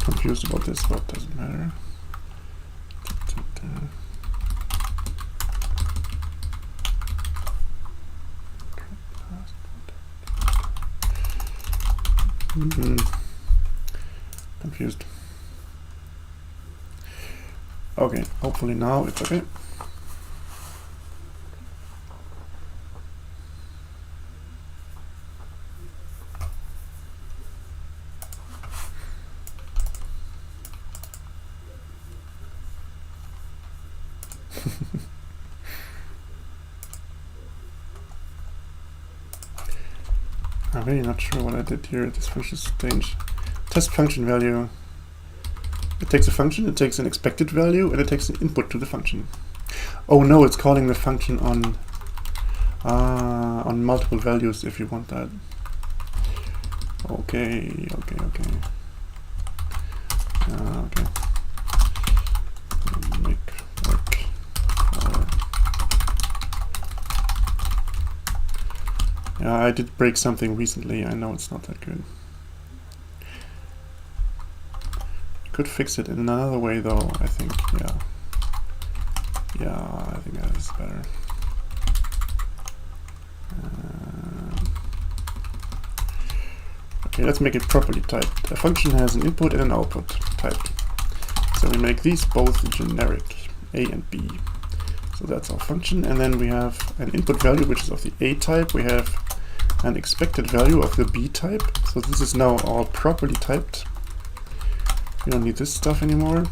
Confused about this, but doesn't matter. Confused. Okay, hopefully now it's okay. I'm really not sure what I did here. This function is strange. Test function value. It takes a function, it takes an expected value, and it takes an input to the function. Oh no, it's calling the function on multiple values if you want that. Okay. Okay. Make work. Yeah, I did break something recently. I know it's not that good. Could fix it in another way though, I think. Yeah, I think that is better. Okay, let's make it properly typed. A function has an input and an output typed. So we make these both generic, A and B. So that's our function, and then we have an input value which is of the A type. We have an expected value of the B type. So this is now all properly typed. We don't need this stuff anymore.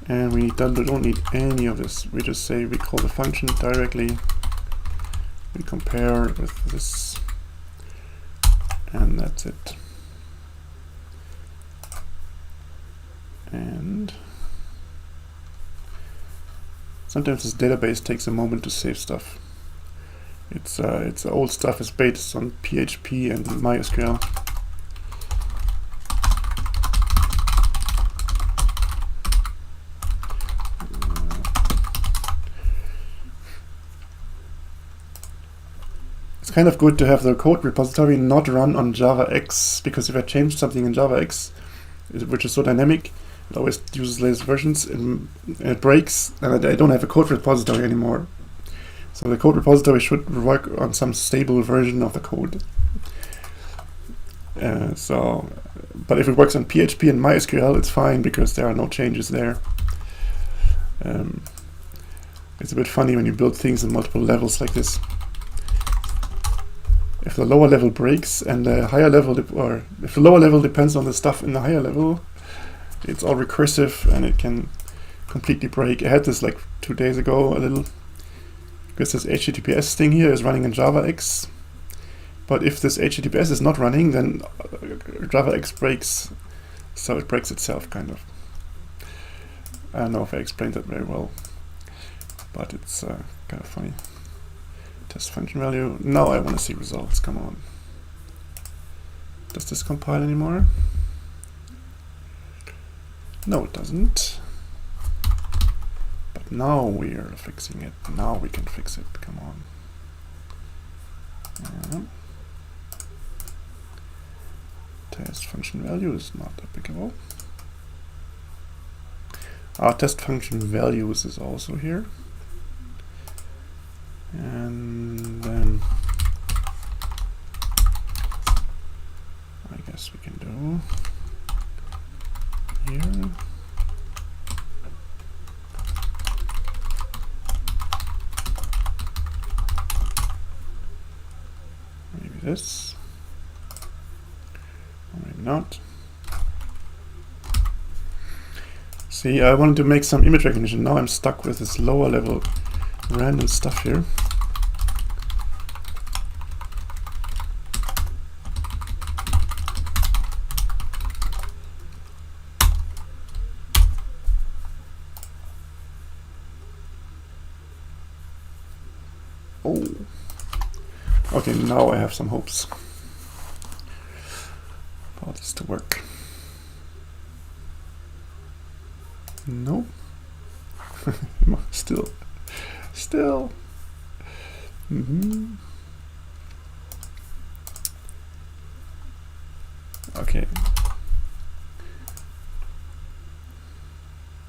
And we don't need any of this. We just say we call the function directly. We compare with this. And that's it. And sometimes this database takes a moment to save stuff. It's old stuff is based on PHP and MySQL. It's kind of good to have the code repository not run on JavaX, because if I change something in JavaX, which is so dynamic, it always uses latest versions and it breaks, and I don't have a code repository anymore. So the code repository should work on some stable version of the code. But if it works on PHP and MySQL, it's fine because there are no changes there. It's a bit funny when you build things in multiple levels like this. If the lower level breaks and the higher level, or if the lower level depends on the stuff in the higher level, it's all recursive and it can completely break. I had this like 2 days ago a little, because this HTTPS thing here is running in JavaX. But if this HTTPS is not running, then JavaX breaks, so it breaks itself, kind of. I don't know if I explained that very well, but it's kind of funny. Test function value. Now I want to see results. Come on. Does this compile anymore? No, it doesn't. But now we are fixing it. Now we can fix it. Come on. Test function value is not applicable. Our test function values is also here. And then I guess we can do here. Maybe this. Or maybe not. See, I wanted to make some image recognition. Now I'm stuck with this lower level random stuff here. Oh, okay, now I have some hopes for this to work. No, still. Okay.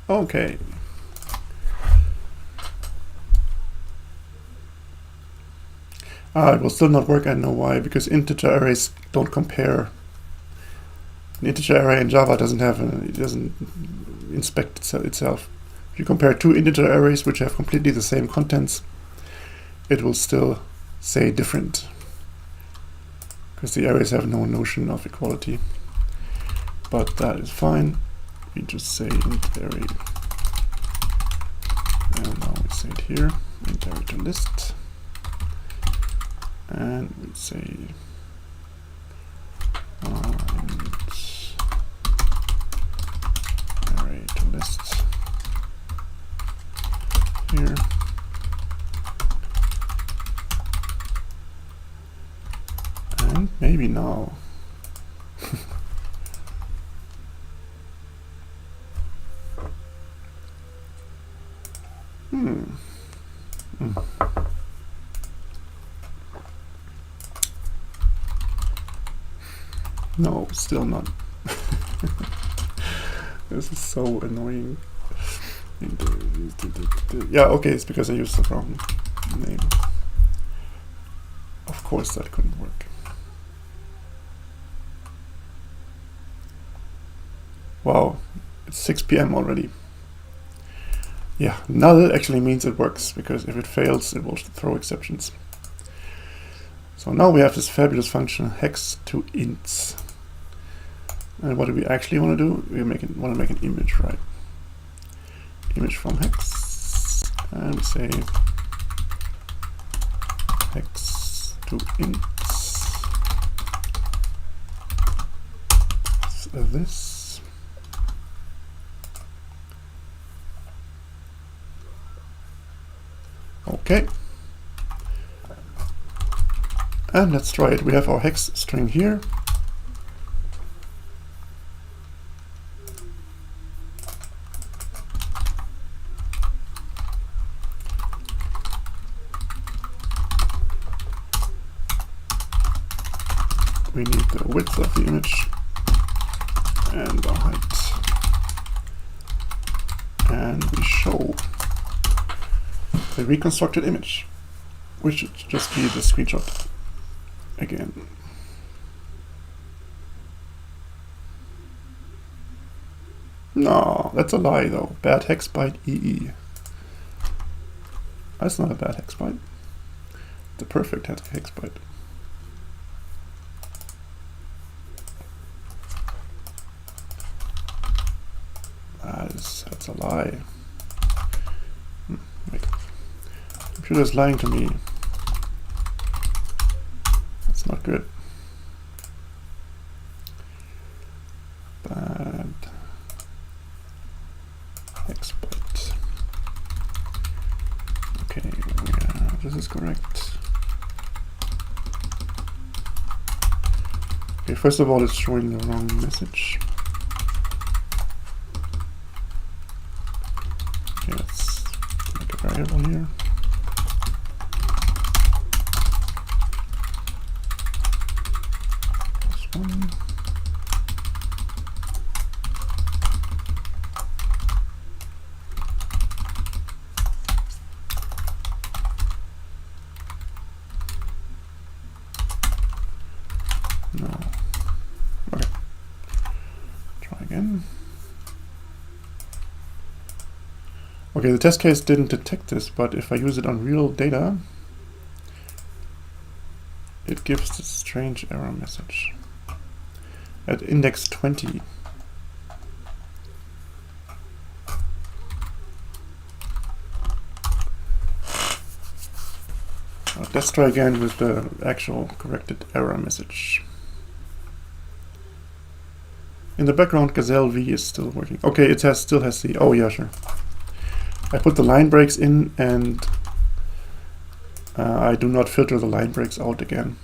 Okay. It will still not work. I know why, because integer arrays don't compare. An integer array in Java doesn't inspect itself. If you compare two integer arrays which have completely the same contents, it will still say different, because the arrays have no notion of equality. But that is fine. We just say int array, and now we say it here, int array to list, and we say int array to list here. And maybe now. No, still not. This is so annoying. Yeah, okay, it's because I used the wrong name. Of course that couldn't work. Wow, it's 6 PM already. Yeah, null actually means it works, because if it fails, it will throw exceptions. So now we have this fabulous function hex to ints. And what do we actually want to do? We want to make an image, right? Image from hex, and we say hex to ints. So this. Okay. And let's try it. We have our hex string here. We need the width of the image and the height. And we show the reconstructed image, which should just be the screenshot again. No, that's a lie though. Bad hex byte EE. That's not a bad hex byte. The perfect hex byte. That's a lie. Wait. Computer's lying to me. That's not good. Bad hex byte. Okay, yeah, this is correct. Okay, first of all, it's showing the wrong message. variable here. This one. No. Okay. Try again. Okay, the test case didn't detect this, but if I use it on real data, it gives this strange error message at index 20. Let's try again with the actual corrected error message. In the background, Gazelle V is still working. Okay, it still has the, oh yeah, sure. I put the line breaks in, and I do not filter the line breaks out again,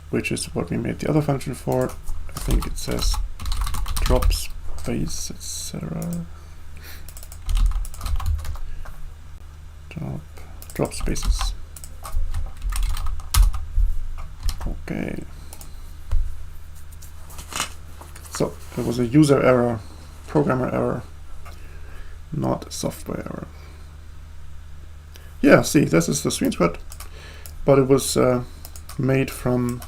which is what we made the other function for. I think it says drop space, etc. Drop spaces. Okay. So there was a user error, programmer error, not a software error. Yeah, see, this is the screenshot, but it was made from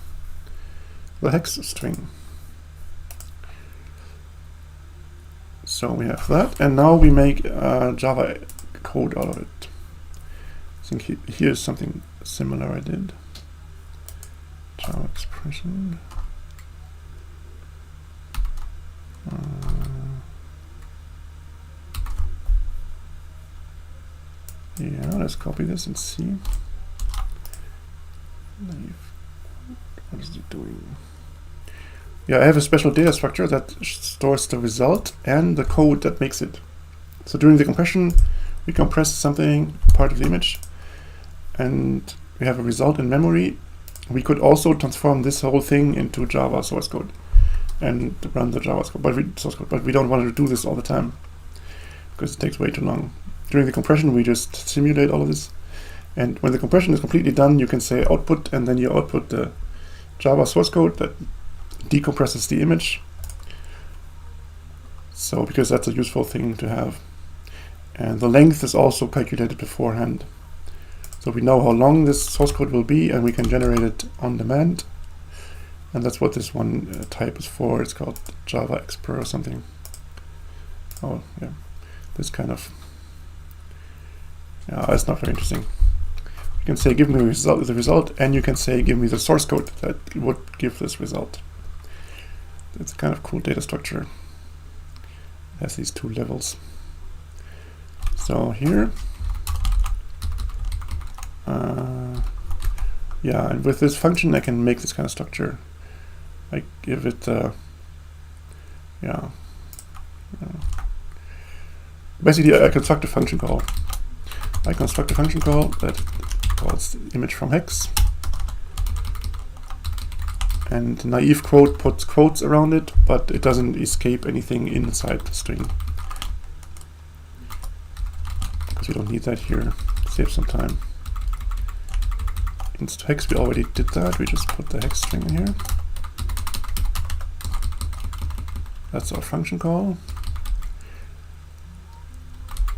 the hex string. So we have that, and now we make Java code out of it. I think here's something similar I did. Java expression. Yeah, let's copy this and see. What is it doing? Yeah, I have a special data structure that stores the result and the code that makes it. So during the compression, we compress something, part of the image, and we have a result in memory. We could also transform this whole thing into Java source code and run the Java source code, but we don't want to do this all the time because it takes way too long. During the compression, we just simulate all of this, and when the compression is completely done, you can say output, and then you output the Java source code that decompresses the image. So because that's a useful thing to have, and the length is also calculated beforehand, so we know how long this source code will be, and we can generate it on demand. And that's what this one type is for. It's called Java Expert or something. Oh yeah, this kind of, yeah, it's not very interesting. You can say give me the result, and you can say give me the source code that would give this result. It's a kind of cool data structure. It has these two levels. So here, yeah, and with this function I can make this kind of structure. I give it, basically I construct a function call. I construct a function call that calls image from hex, and naive quote puts quotes around it, but it doesn't escape anything inside the string, because we don't need that here. Save some time. Inst hex, we already did that. We just put the hex string in here. That's our function call,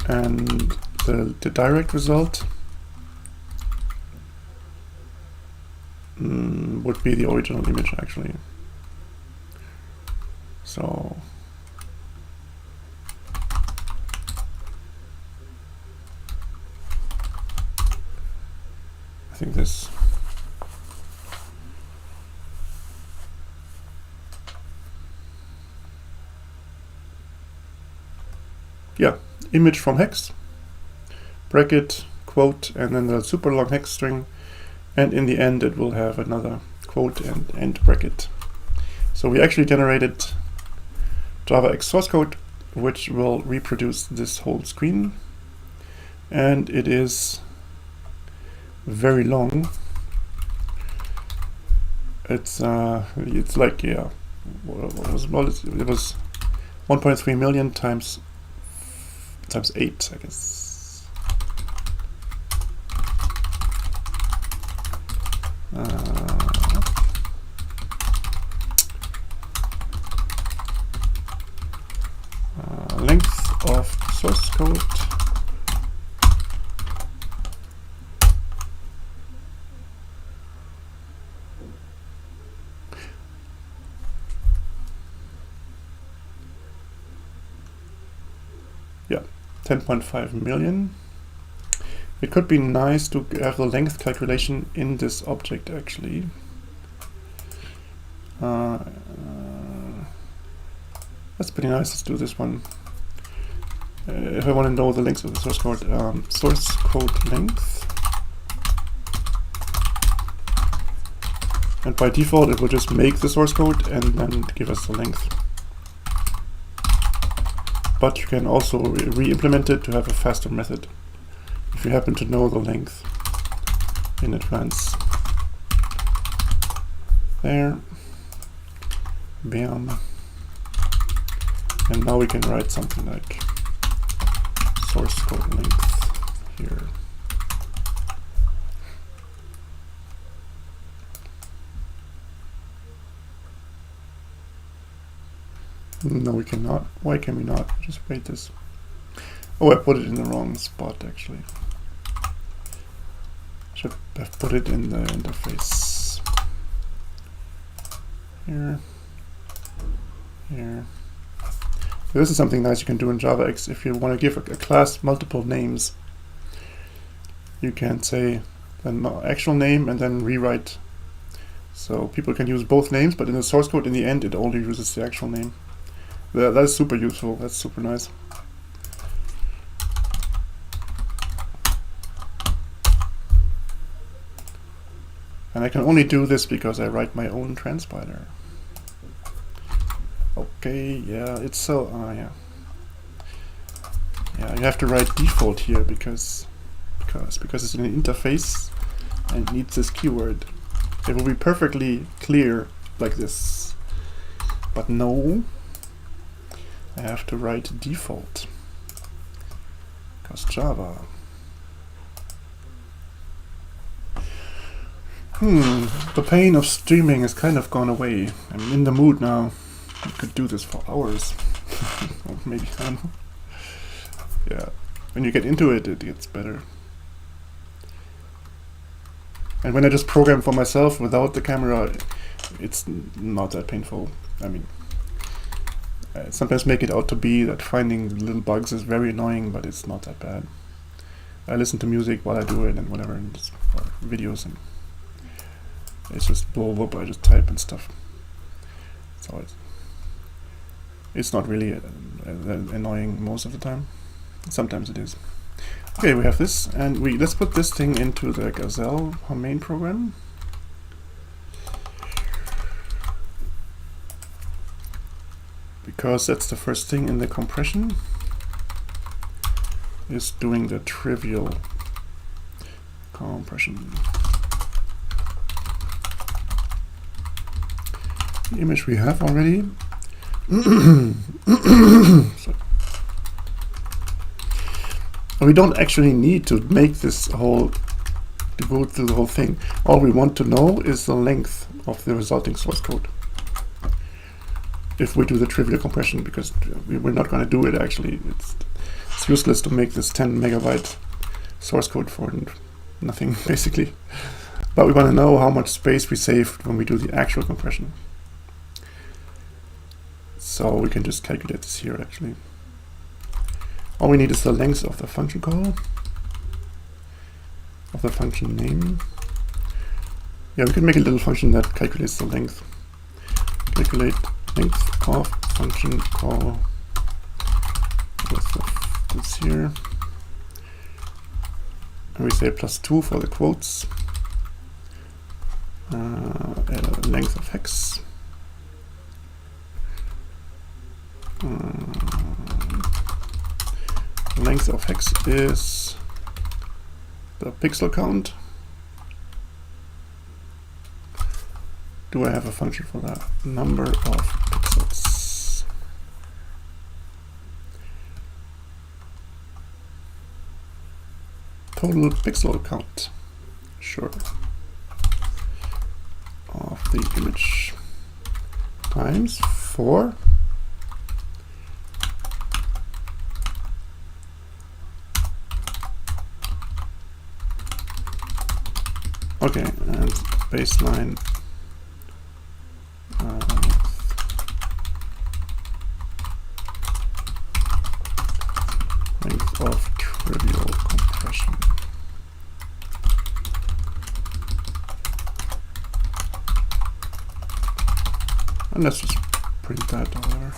and the direct result would be the original image actually. So I think this, yeah, image from hex, bracket, quote, and then the super long hex string, and in the end it will have another quote and end bracket. So we actually generated JavaX source code which will reproduce this whole screen, and it is very long. It's like, yeah, what was it? It was 1.3 million times times 8, I guess. Length of source code. Yeah, 10.5 million. It could be nice to have the length calculation in this object actually. That's pretty nice. Let's do this one. If I want to know the length of the source code length. And by default it will just make the source code and then give us the length. But you can also re-implement it to have a faster method if you happen to know the length in advance. There. Bam. And now we can write something like source code length here. No, we cannot. Why can we not? Just wait this. Oh, I put it in the wrong spot actually. Should have put it in the interface. Here. Here. So this is something nice you can do in JavaX. If you want to give a class multiple names, you can say an actual name and then rewrite. So people can use both names, but in the source code in the end it only uses the actual name. That's super useful. That's super nice. And I can only do this because I write my own transpiler. Okay, yeah, it's so, yeah. Yeah, you have to write default here because it's in an interface and it needs this keyword. It will be perfectly clear like this. But no, I have to write default. Because Java. The pain of streaming has kind of gone away. I'm in the mood now. I could do this for hours. Or maybe, I don't know. Yeah, when you get into it, it gets better. And when I just program for myself without the camera, it's not that painful. I mean, I sometimes make it out to be that finding little bugs is very annoying, but it's not that bad. I listen to music while I do it and whatever, and just videos, and it's just blow up. I just type and stuff. So it's not really annoying most of the time. Sometimes it is. Okay, we have this, and let's put this thing into the Gazelle main program. Because that's the first thing in the compression, is doing the trivial compression. The image we have already. So we don't actually need to make this to go through the whole thing. All we want to know is the length of the resulting source code. If we do the trivial compression, because we're not going to do it actually. It's useless to make this 10 megabyte source code for nothing basically. But we want to know how much space we saved when we do the actual compression. So we can just calculate this here actually. All we need is the length of the function call, of the function name. Yeah, we can make a little function that calculates the length. Calculate length of function call with this here. And we say +2 for the quotes. Length of hex. Length of hex is the pixel count. Do I have a function for that? Number of pixels. total pixel count. Sure. Of the image times 4. Okay, and baseline length of trivial compression. And let's just print that over.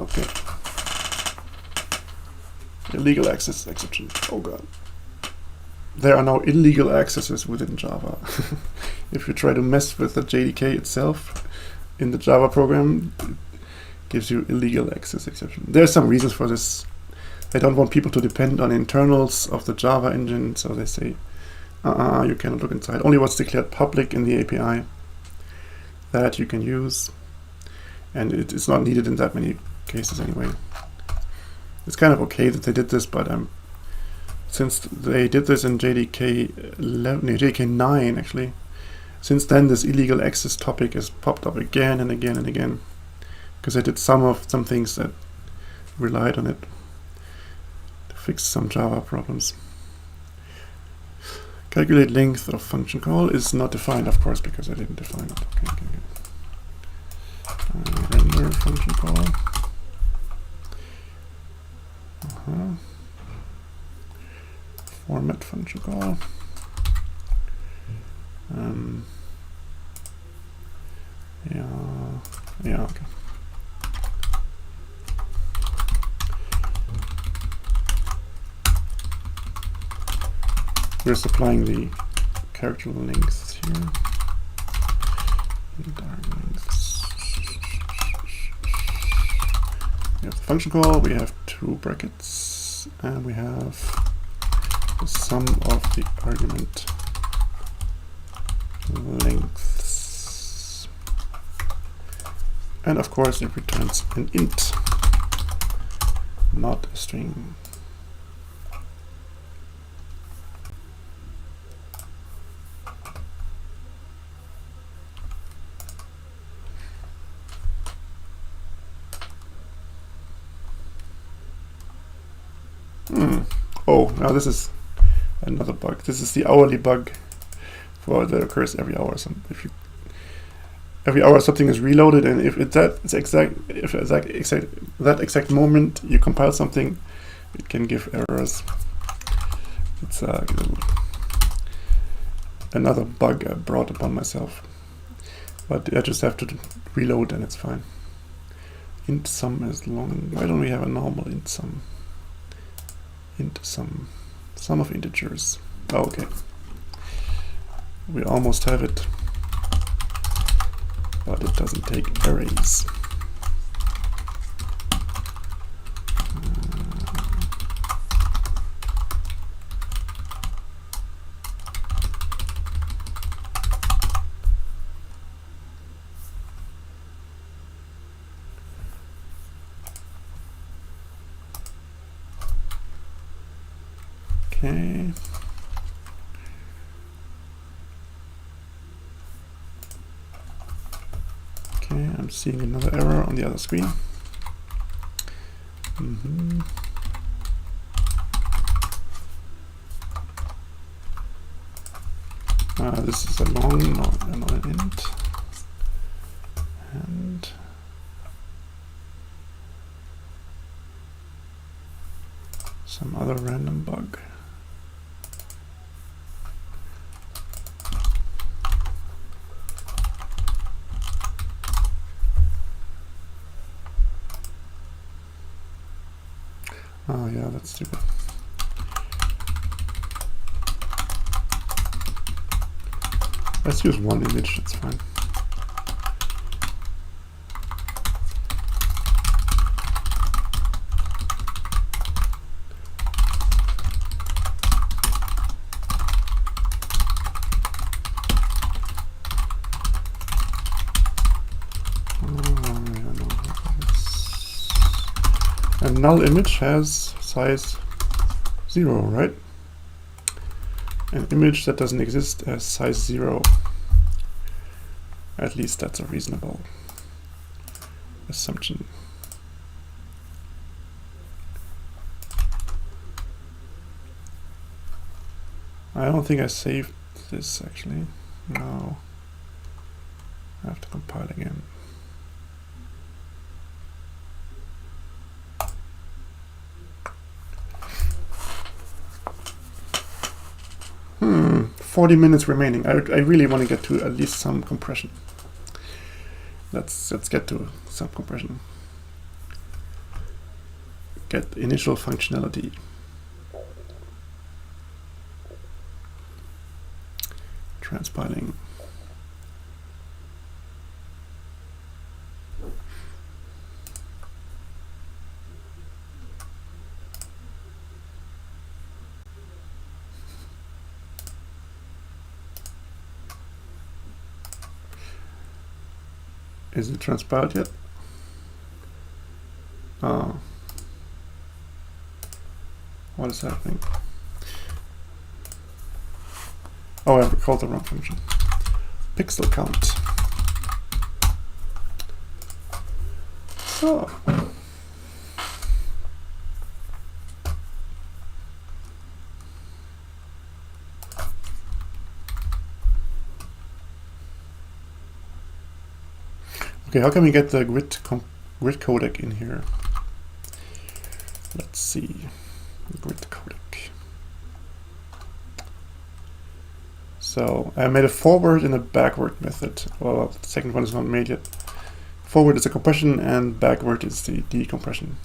Okay. Illegal access exception. Oh god. There are now illegal accesses within Java. If you try to mess with the JDK itself in the Java program, it gives you illegal access exception. There's some reasons for this. They don't want people to depend on internals of the Java engine, so they say, you cannot look inside. Only what's declared public in the API that you can use, and it's not needed in that many cases anyway. It's kind of okay that they did this, but since they did this in JDK 11, no, JDK 9 actually, since then this illegal access topic has popped up again and again and again, because I did some things that relied on it to fix some Java problems. Calculate length of function call is not defined, of course, because I didn't define it. Okay. Render function call. Format function call. Yeah, okay. We're supplying the character lengths here. We have the function call, we have 2 brackets, and we have the sum of the argument lengths. And of course it returns an int, not a string. Oh, now this is another bug. This is the hourly bug that occurs every hour. So every hour something is reloaded, and if that exact moment you compile something, it can give errors. It's another bug I brought upon myself, but I just have to reload and it's fine. Int sum is long. Why don't we have a normal int sum? Int sum of integers. Oh, okay. We almost have it, but it doesn't take arrays. Okay. Okay, I'm seeing another error on the other screen. This is a long, not an int. And some other random bug. Oh yeah, that's stupid. Let's use one image, that's fine. A null image has size 0, right? An image that doesn't exist as size 0. At least that's a reasonable assumption. I don't think I saved this actually. No. I have to compile again. 40 minutes remaining. I really want to get to at least some compression. Let's get to some compression. Get initial functionality. Transpiling. Is it transpiled yet? What is happening? Oh, I called the wrong function. Pixel count. So. Okay, how can we get the grid codec in here? Let's see. Grid codec. So I made a forward and a backward method. Well, the second one is not made yet. Forward is a compression and backward is the decompression.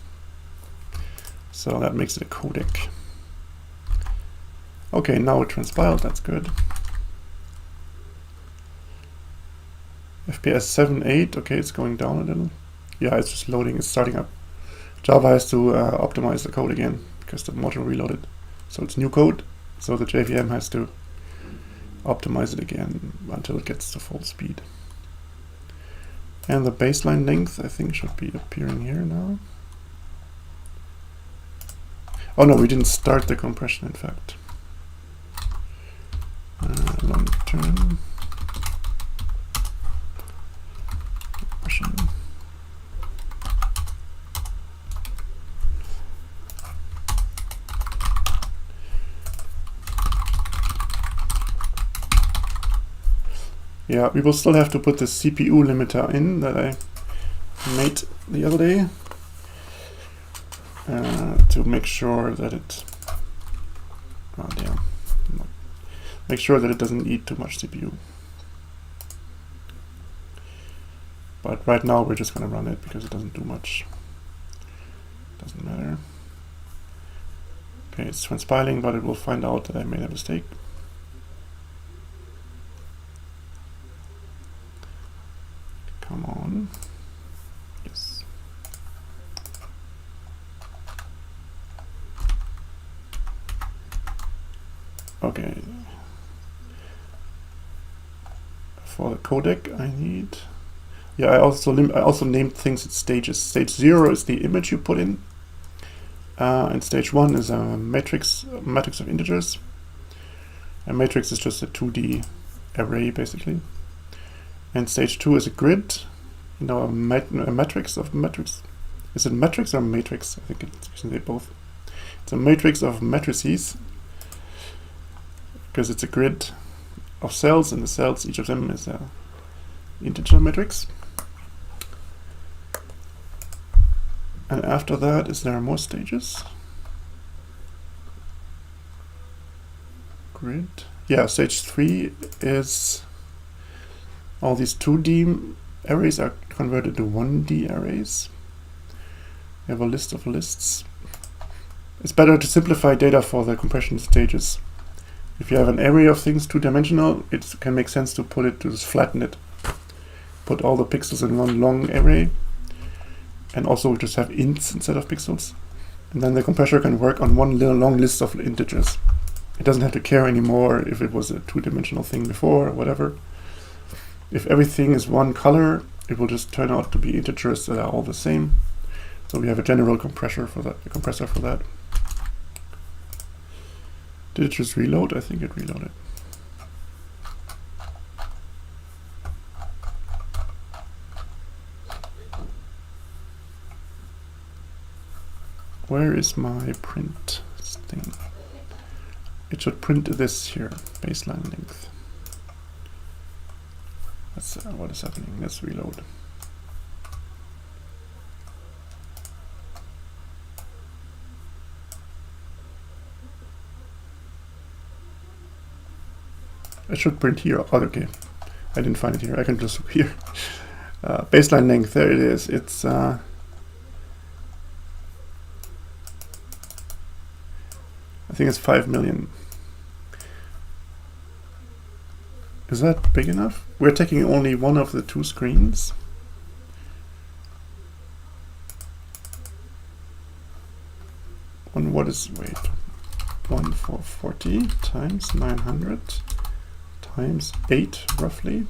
So that makes it a codec. Okay, now it transpiled, that's good. FPS 7.8, okay, it's going down a little. Yeah, it's just loading, it's starting up. Java has to optimize the code again because the module reloaded. So it's new code, so the JVM has to optimize it again until it gets to full speed. And the baseline length, I think, should be appearing here now. Oh no, we didn't start the compression, in fact. Long term. Yeah, we will still have to put the CPU limiter in that I made the other day to make sure that it, oh damn, make sure that it doesn't eat too much CPU. But right now we're just going to run it because it doesn't do much. Doesn't matter. Okay, it's transpiling, but it will find out that I made a mistake. Come on. Yes. Okay. For the codec I need... Yeah, I also named things at stages. Stage 0 is the image you put in. And stage 1 is a matrix of integers. A matrix is just a 2D array, basically. And stage 2 is a grid, you know, a matrix of matrix. Is it matrix or matrix? I think it's actually both. It's a matrix of matrices, because it's a grid of cells, and the cells, each of them is a integer matrix. And after that, is there more stages? Grid. Yeah, stage 3 is all these 2D arrays are converted to 1D arrays. We have a list of lists. It's better to simplify data for the compression stages. If you have an array of things two-dimensional, it can make sense to put it to just flatten it. Put all the pixels in one long array, and also just have ints instead of pixels. And then the compressor can work on one little long list of integers. It doesn't have to care anymore if it was a two-dimensional thing before or whatever. If everything is one color, it will just turn out to be integers that are all the same. So we have a general compressor for that. Did it just reload? I think it reloaded. Where is my print thing? It should print this here, baseline length. That's what is happening. Let's reload. It should print here. Oh, okay. I didn't find it here. I can just look here. Baseline length, there it is. It's I think it's 5 million. Is that big enough? We're taking only one of the two screens. What is, wait, 1440 times 900 times 8 roughly.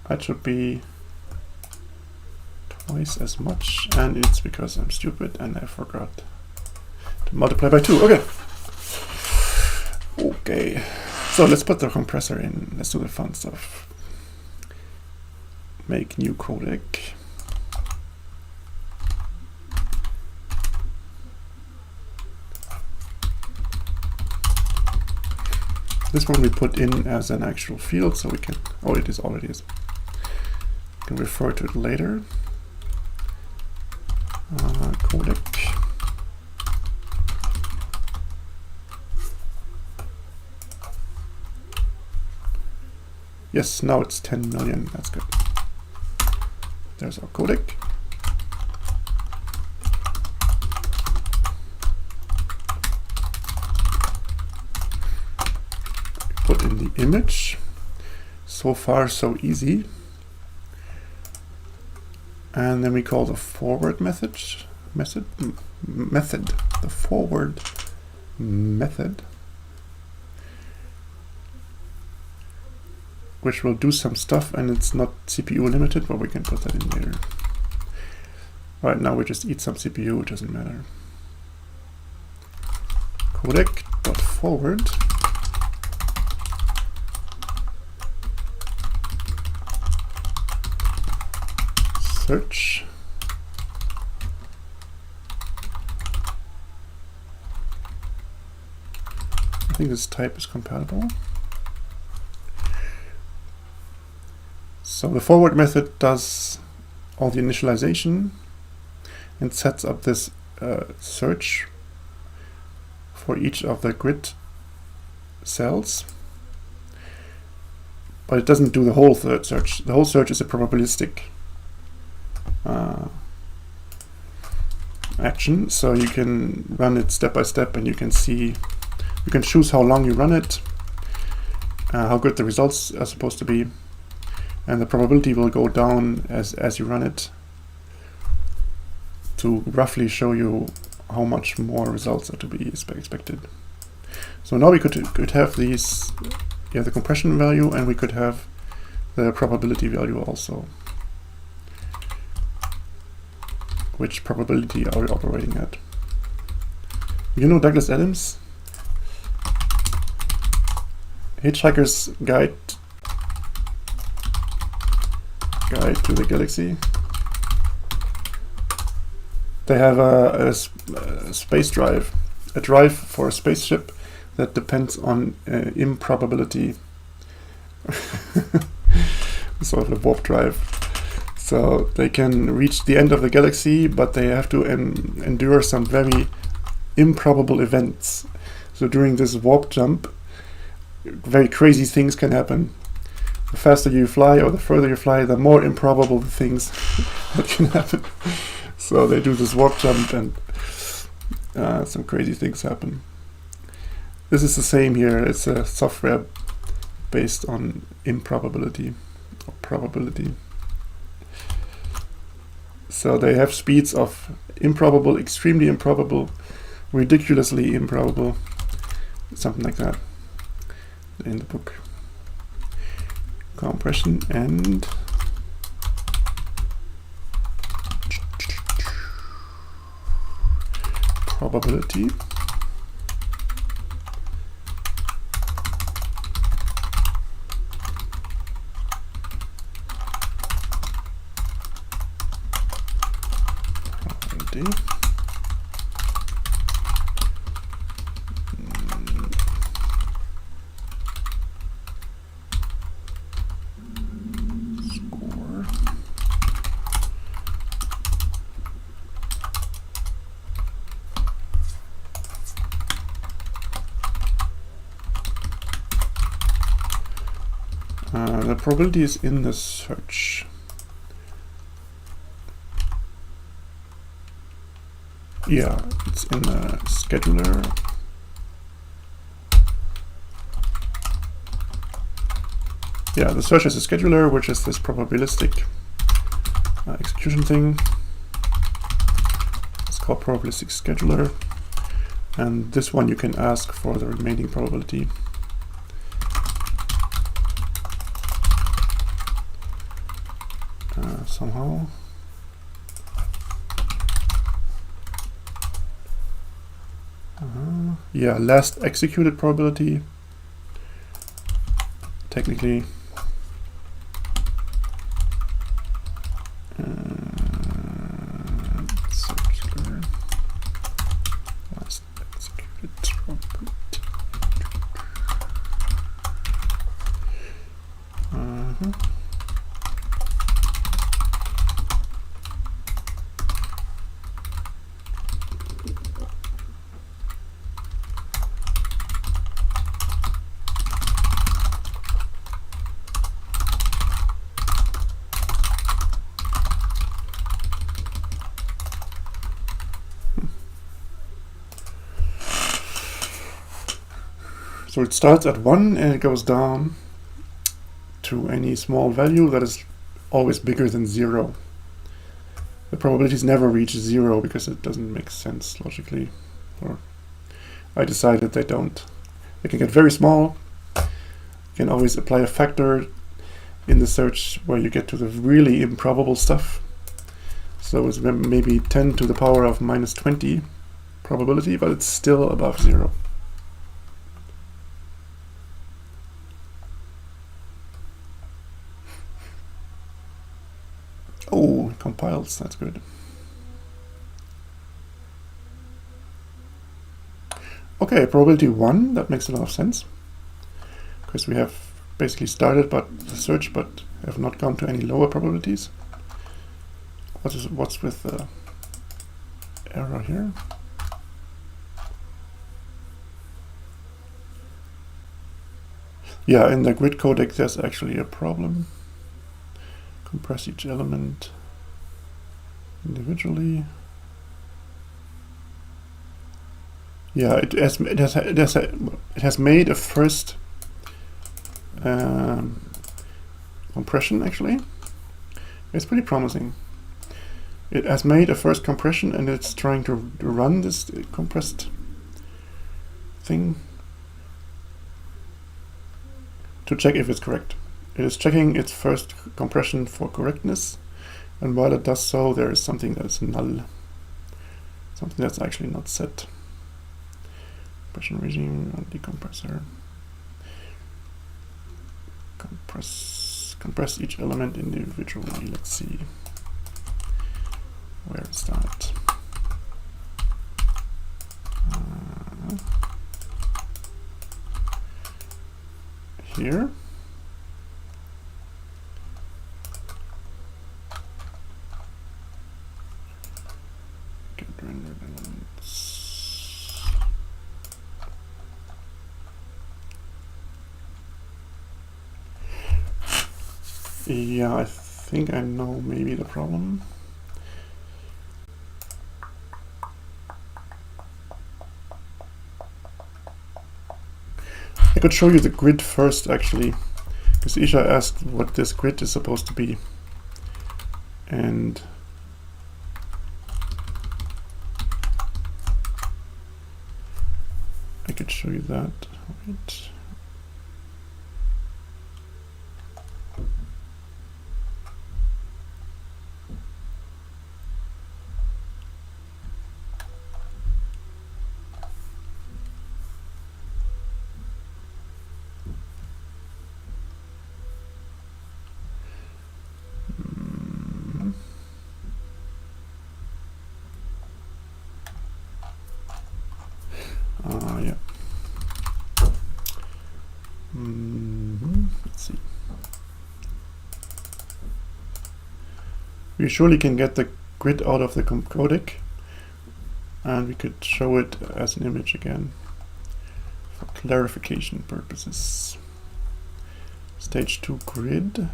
That should be twice as much, and it's because I'm stupid and I forgot to multiply by 2. Okay. Okay. So let's put the compressor in. Let's do the fun stuff. Make new codec. This one we put in as an actual field, so we can, oh, it is already is. We can refer to it later. Codec. Yes, now it's 10 million. That's good. There's our codec. Put in the image. So far, so easy. And then we call the forward method. The forward method, which will do some stuff, and it's not CPU limited, but we can put that in later. Right now we just eat some CPU, it doesn't matter. Codec.forward. Search. I think this type is compatible. So the forward method does all the initialization and sets up this search for each of the grid cells. But it doesn't do the whole search. The whole search is a probabilistic action, so you can run it step by step, and you can see, you can choose how long you run it, how good the results are supposed to be, and the probability will go down as you run it to roughly show you how much more results are to be expected. So now we could have these, the compression value, and we could have the probability value also. Which probability are we operating at? You know Douglas Adams? Hitchhiker's Guide to the Galaxy. They have a space drive, a drive for a spaceship that depends on improbability. Sort of a warp drive. So they can reach the end of the galaxy, but they have to endure some very improbable events. So during this warp jump, very crazy things can happen. The faster you fly or the further you fly, the more improbable the things that can happen. So they do this warp jump, and some crazy things happen. This is the same here. It's a software based on improbability or probability. So they have speeds of improbable, extremely improbable, ridiculously improbable, something like that in the book. Compression and probability. probability. Score. The probability is in the search. Yeah, it's in the scheduler. Yeah, the search is a scheduler, which is this probabilistic execution thing. It's called probabilistic scheduler. And this one you can ask for the remaining probability. Somehow. Yeah, last executed probability. Technically. Circular. Last executed probability. So it starts at 1 and it goes down to any small value that is always bigger than 0. The probabilities never reach 0 because it doesn't make sense logically. Or I decided they don't. They can get very small. You can always apply a factor in the search where you get to the really improbable stuff. So it's maybe 10 to the power of minus 20 probability, but it's still above 0. Oh, it compiles, that's good. Okay, probability 1, that makes a lot of sense. Because we have basically started the search, but have not gone to any lower probabilities. What's with the error here? Yeah, in the grid codec there's actually a problem. Compress each element individually. Yeah, it has made a first compression actually. It's pretty promising. It has made a first compression and it's trying to run this compressed thing to check if it's correct. It is checking its first compression for correctness, and while it does so, there is something that is null. Something that's actually not set. Compression regime on decompressor. Compress each element individually. Let's see. Where is that? Here. Get rendered elements. Yeah, I think I know maybe the problem. I could show you the grid first actually, because Isha asked what this grid is supposed to be. And I could show you that. Wait. Let's see. We surely can get the grid out of the codec, and we could show it as an image again for clarification purposes. Stage 2 grid.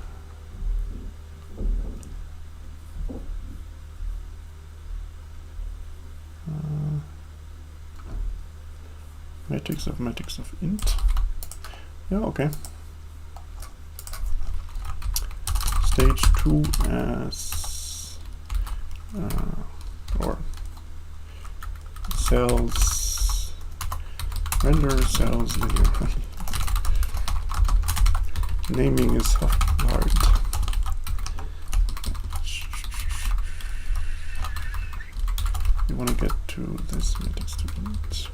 Matrix of int. Yeah, okay. Stage 2 as or cells, render cells linear. Naming is hard. We want to get to this matrix to int.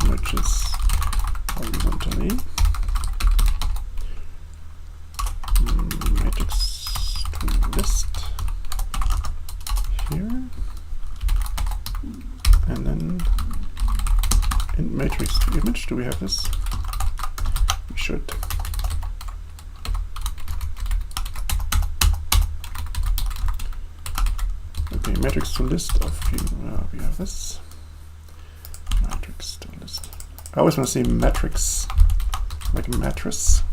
Merges horizontally. Matrix to list here, and then in matrix to image. Do we have this? We should. Okay, matrix to list of we have this. Matrix to list. I always want to say matrix, like mattress.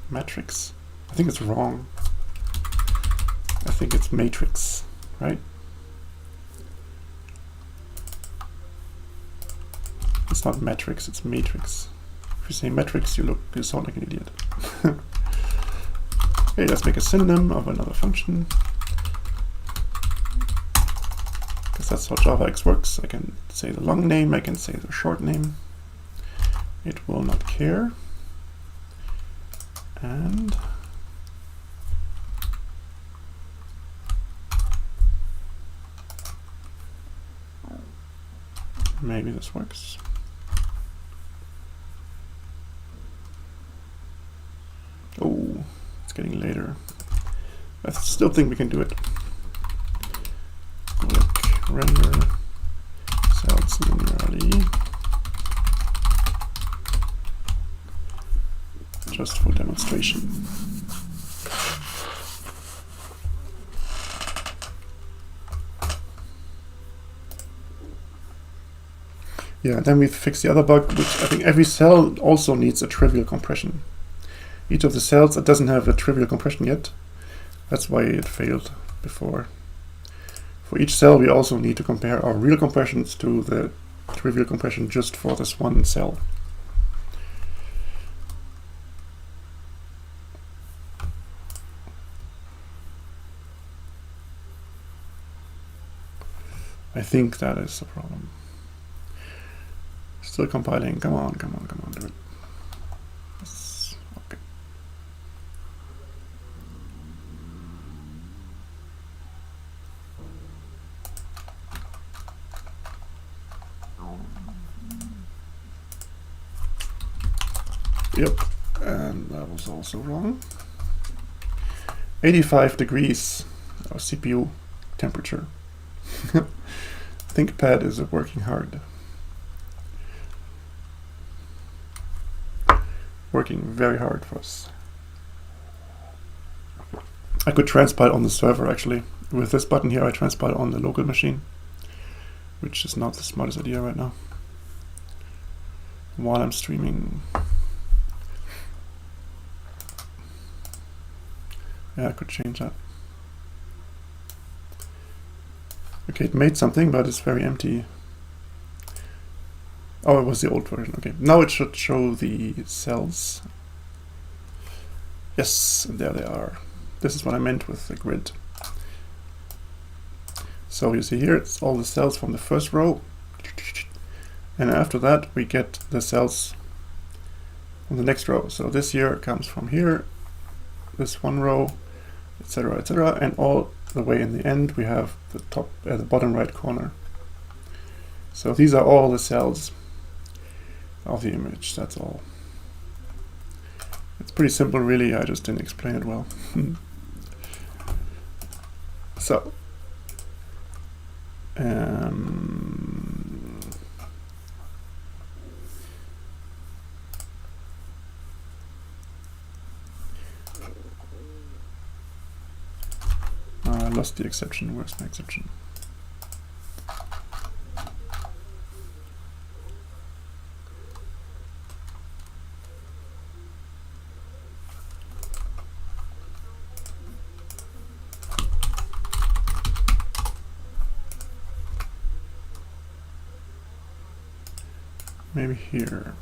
Matrix. I think it's wrong. I think it's matrix, right? It's not matrix, it's matrix. If you say matrix, you sound like an idiot. Okay, let's make a synonym of another function. Because that's how JavaX works. I can say the long name, I can say the short name. It will not care. And maybe this works. Oh, it's getting later. I still think we can do it. Click render cells linearly. Just for demonstration. Yeah, then we fix the other bug, which I think every cell also needs a trivial compression. Each of the cells that doesn't have a trivial compression yet. That's why it failed before. For each cell, we also need to compare our real compressions to the trivial compression just for this one cell. I think that is the problem. Still compiling. Come on, come on, come on, do it. Yes. Okay. Yep, and that was also wrong. 85 degrees of CPU temperature. ThinkPad is working hard. Working very hard for us. I could transpile on the server actually. With this button here I transpile on the local machine, which is not the smartest idea right now. While I'm streaming. Yeah, I could change that. Okay, it made something, but it's very empty. Oh, it was the old version. Okay, now it should show the cells. Yes, there they are. This is what I meant with the grid. So you see here, it's all the cells from the first row. And after that, we get the cells from the next row. So this here comes from here, this one row, etc., etc., and all the way in the end we have the top, the bottom right corner. So these are all the cells of the image. That's all. It's pretty simple, really. I just didn't explain it well. So I lost the exception. Where's my exception? Maybe here.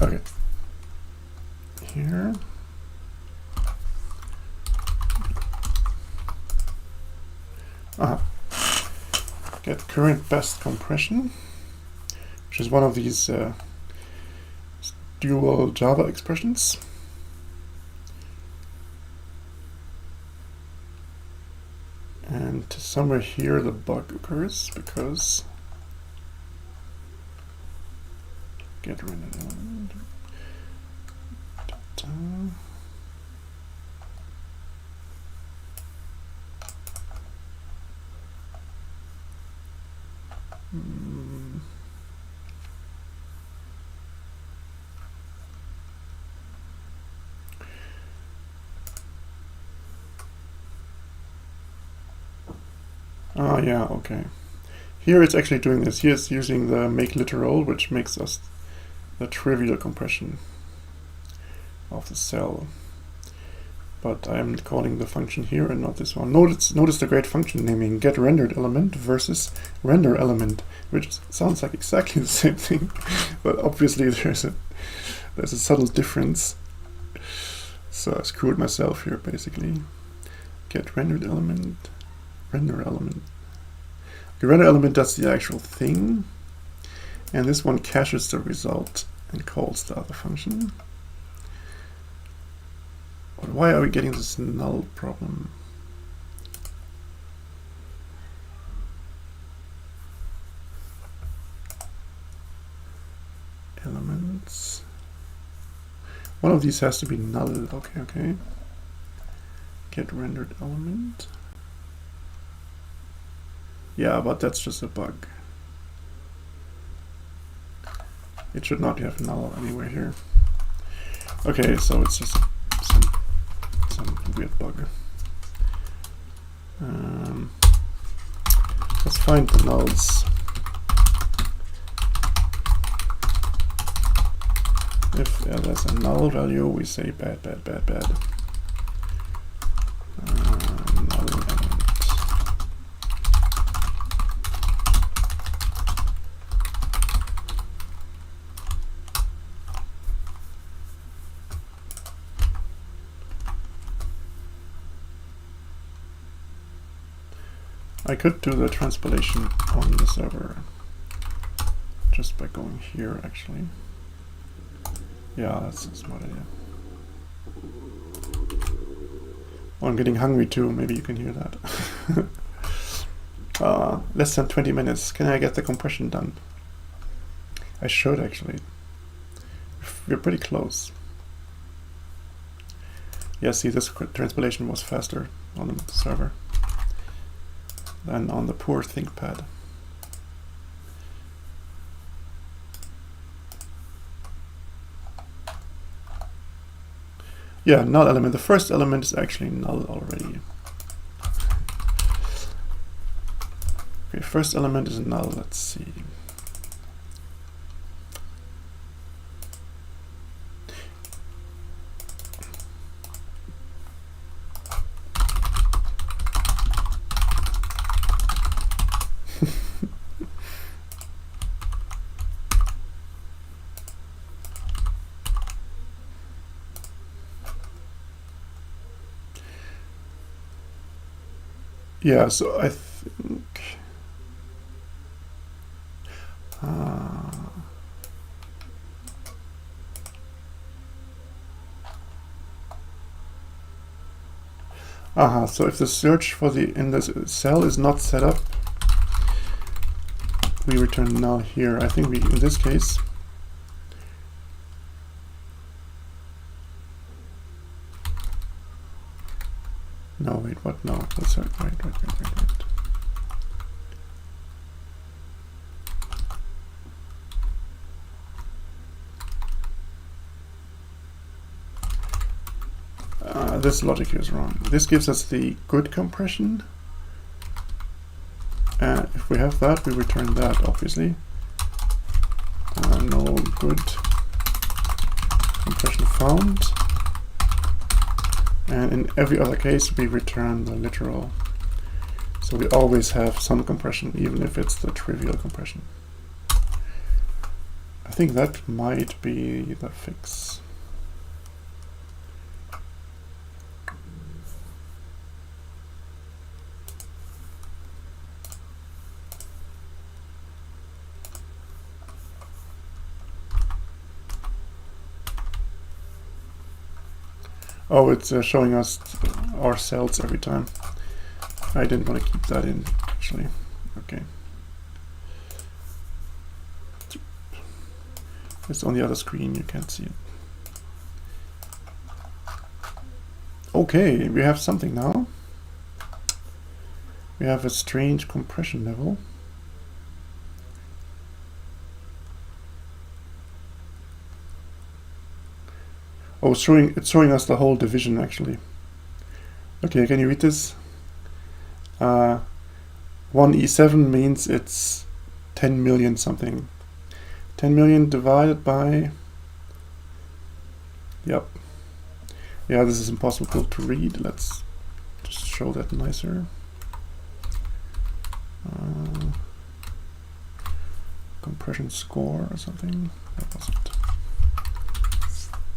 Okay. Here. Get current best compression, which is one of these dual Java expressions. And somewhere here the bug occurs because get rendered element. Oh yeah, okay. Here it's actually doing this. Here it's using the make literal, which makes us the trivial compression of the cell. But I'm calling the function here and not this one. Notice the great function naming get rendered element versus render element, which sounds like exactly the same thing, but obviously there's a subtle difference. So I screwed myself here basically. Get rendered element, render element. The render element does the actual thing, and this one caches the result and calls the other function. But why are we getting this null problem? Elements. One of these has to be null. Okay. Get rendered element. Yeah, but that's just a bug. It should not have null anywhere here. Okay, so it's just some weird bug. Let's find the nulls. If there's a null value, we say bad. Null element. I could do the transpilation on the server just by going here, actually. Yeah, that's a smart idea. Oh, I'm getting hungry too. Maybe you can hear that. Less than 20 minutes. Can I get the compression done? I should, actually. We're pretty close. Yeah, see, this transpilation was faster on the server than on the poor ThinkPad. Yeah, null element. The first element is actually null already. Okay, first element is null. Let's see. Yeah, so I think so if the search for the in this cell is not set up, we return null here. I think we, in this case, no, wait, what? No, that's right, right. This logic here is wrong. This gives us the good compression. If we have that, we return that, obviously. No good compression found. And in every other case, we return the literal. So we always have some compression, even if it's the trivial compression. I think that might be the fix. Oh, it's showing us our cells every time. I didn't want to keep that in, actually. Okay. It's on the other screen, you can't see it. Okay, we have something now. We have a strange compression level. Oh, it's showing us the whole division, actually. Okay, can you read this? 1E7 means it's 10 million something. 10 million divided by... Yep. Yeah, this is impossible to read. Let's just show that nicer. Compression score or something. That was it.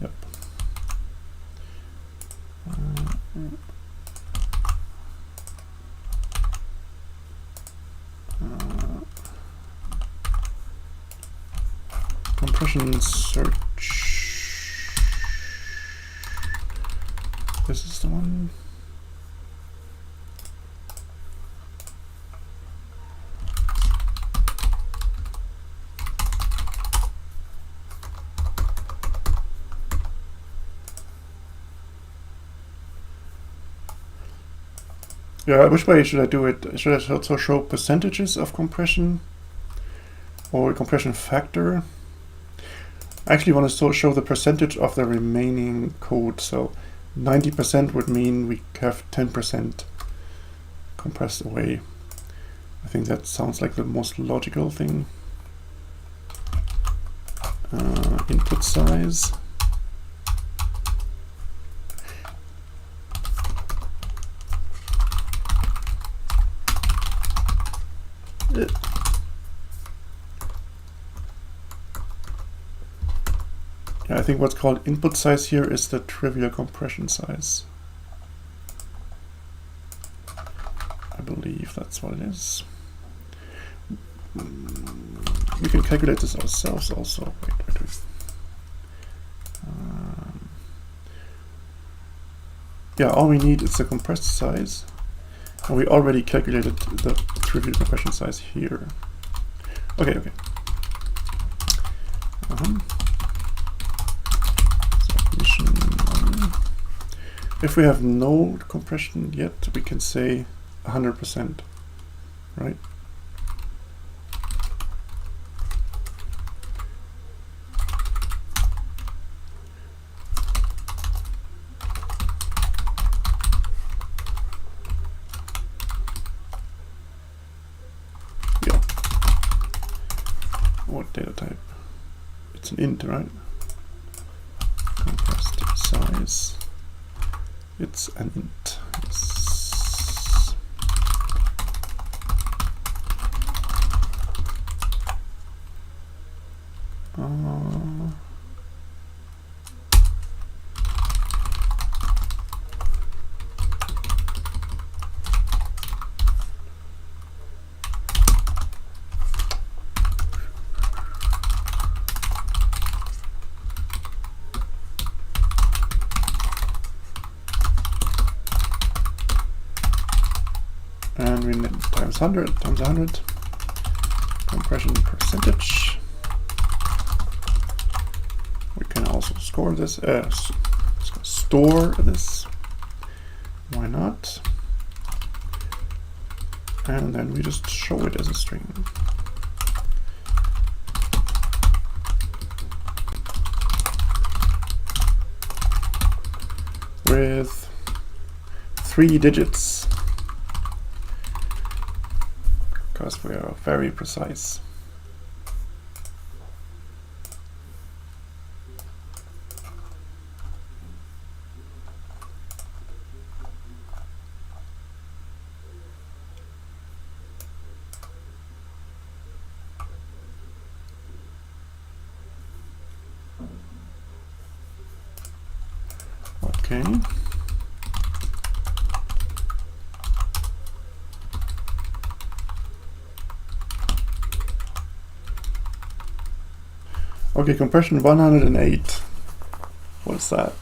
Yep. Compression search. This is the one. Yeah, which way should I do it? Should I also show percentages of compression or compression factor? I actually want to show the percentage of the remaining code. So 90% would mean we have 10% compressed away. I think that sounds like the most logical thing. Input size. Yeah, I think what's called input size here is the trivial compression size. I believe that's what it is. We can calculate this ourselves also. Wait. Yeah, all we need is the compressed size. And we already calculated the trivial compression size here. Okay. If we have no compression yet, we can say 100%, right? Yeah. What data type? It's an int, right? Compressed size. It's an int. Yes. and we need times 100 compression percentage. We can also store this. Why not? And then we just show it as a string. With 3 digits, because we are very precise. Okay. Okay, compression 108. What's that?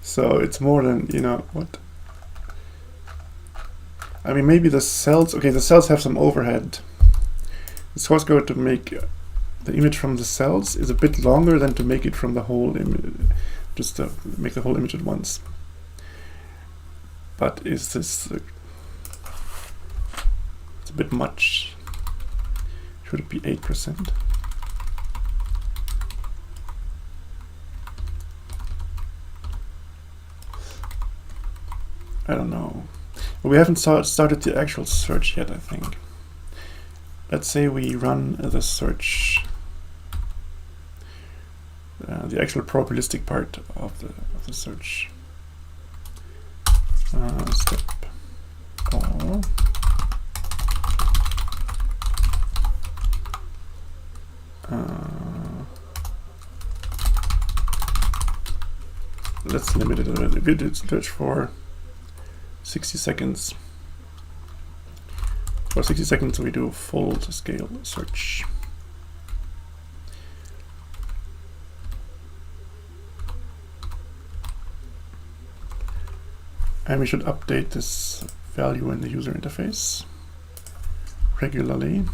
So it's more than, you know, what? I mean, maybe the cells, okay, the cells have some overhead. The source code to make the image from the cells is a bit longer than to make it from the whole image, just to make the whole image at once. But is this, it's a bit much. Should it be 8%? I don't know. We haven't started the actual search yet, I think. Let's say we run the search, the actual probabilistic part of the search. Step all. Let's limit it a little bit. It's search for 60 seconds. For 60 seconds we do a full scale search. And we should update this value in the user interface regularly.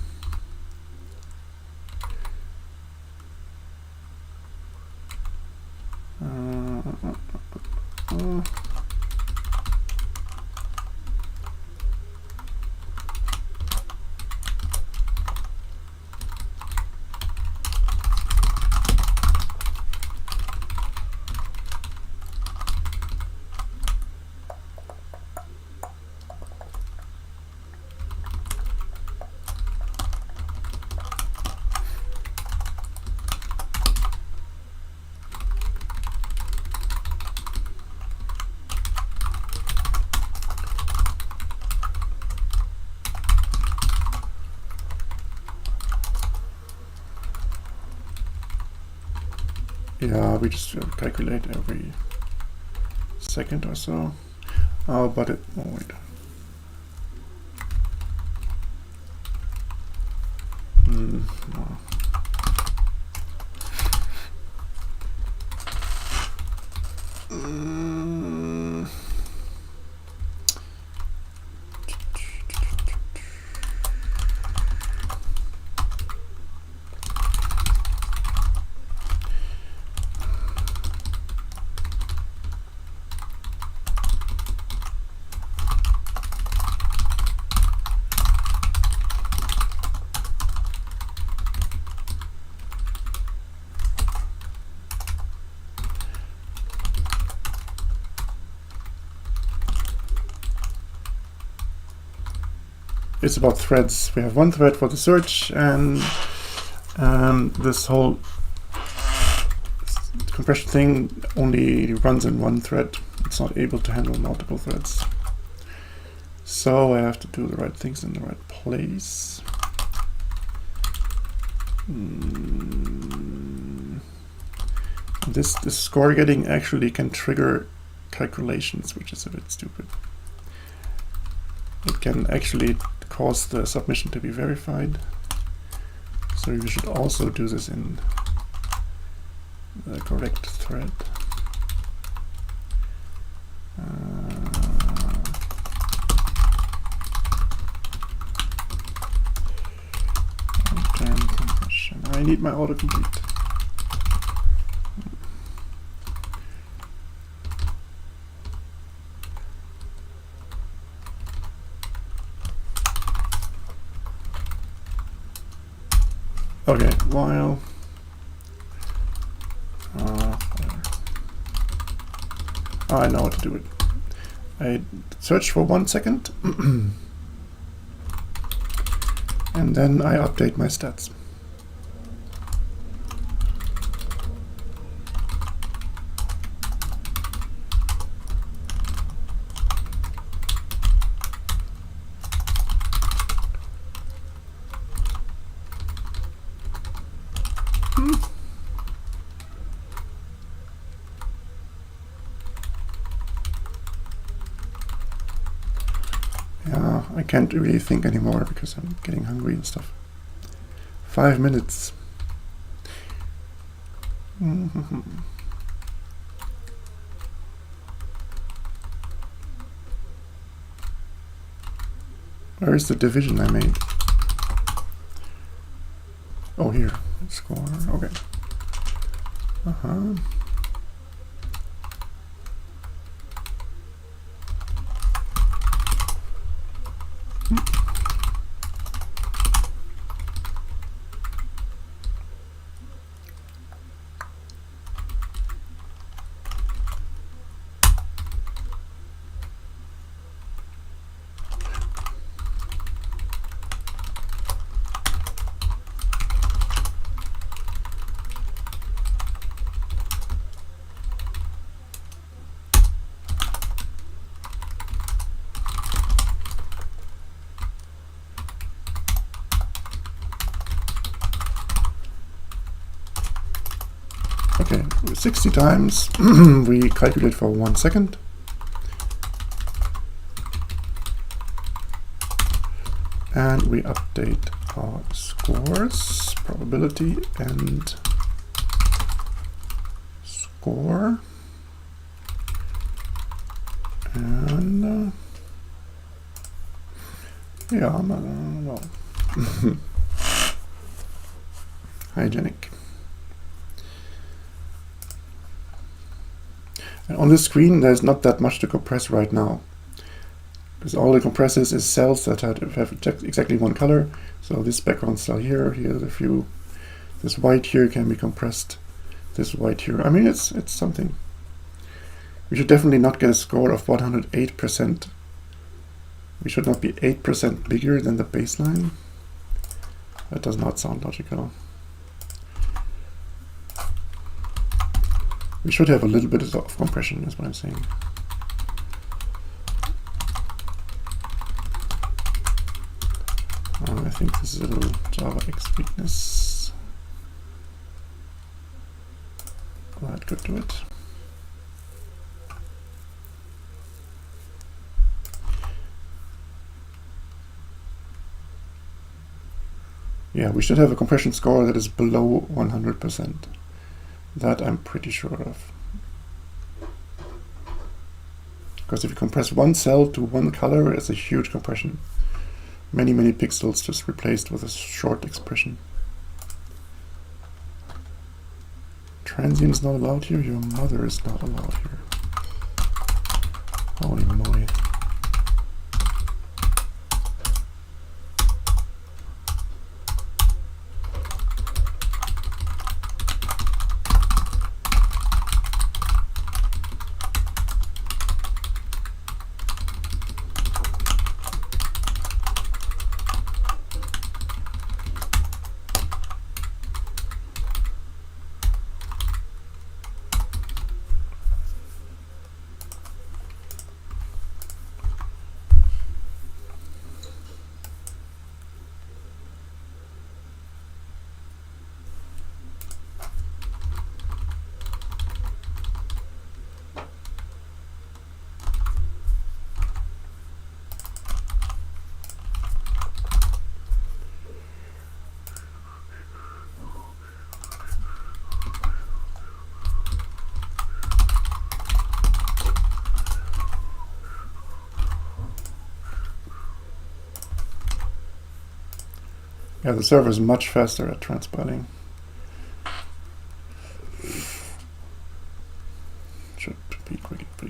Yeah, we just calculate every second or so. Oh, but it, oh wait. No. It's about threads. We have one thread for the search, and this whole compression thing only runs in one thread. It's not able to handle multiple threads. So I have to do the right things in the right place. This score getting actually can trigger calculations, which is a bit stupid. It can actually cause the submission to be verified. So you should also do this in the correct thread. need my autocomplete. Okay, while I know how to do it. I search for 1 second and then I update my stats. Yeah, I can't really think anymore because I'm getting hungry and stuff. 5 minutes. Where is the division I made? Oh, here. Score. Okay. Okay, 60 times. We calculate for 1 second. And we update our scores, probability and score. And yeah, well, hygienic. And on this screen, there's not that much to compress right now, because all it compresses is cells that have exactly one color. So this background cell here, here's a few. This white here can be compressed. This white here. I mean, it's something. We should definitely not get a score of 108%. We should not be 8% bigger than the baseline. That does not sound logical. We should have a little bit of compression, is what I'm saying. I think this is a little JavaX weakness. That could do it. Yeah, we should have a compression score that is below 100%. That I'm pretty sure of. Because if you compress one cell to one color, it's a huge compression. Many, many pixels just replaced with a short expression. Transient's not allowed here, your mother is not allowed here. Holy moly. Yeah, the server is much faster at transpiling.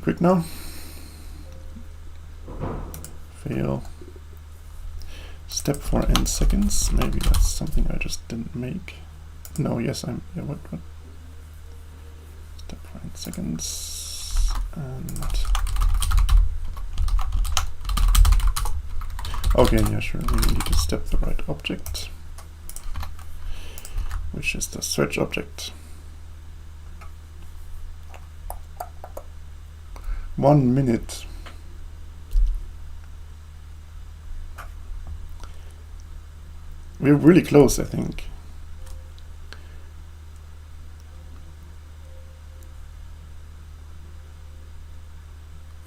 quick now. Fail. Step for n seconds. Maybe that's something I just didn't make. No, yes, yeah, what? Step for n seconds. And okay, yeah, sure. We need to step the right object, which is the search object. 1 minute. We're really close, I think.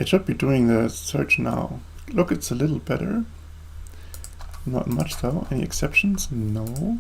It should be doing the search now. Look, it's a little better. Not much though. Any exceptions? No.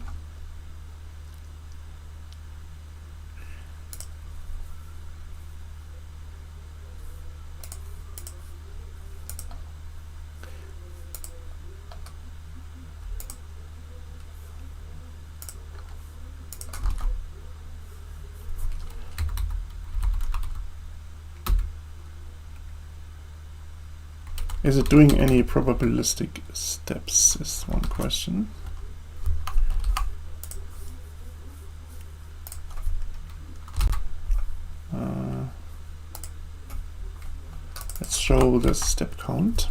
Is it doing any probabilistic steps is one question. Let's show the step count.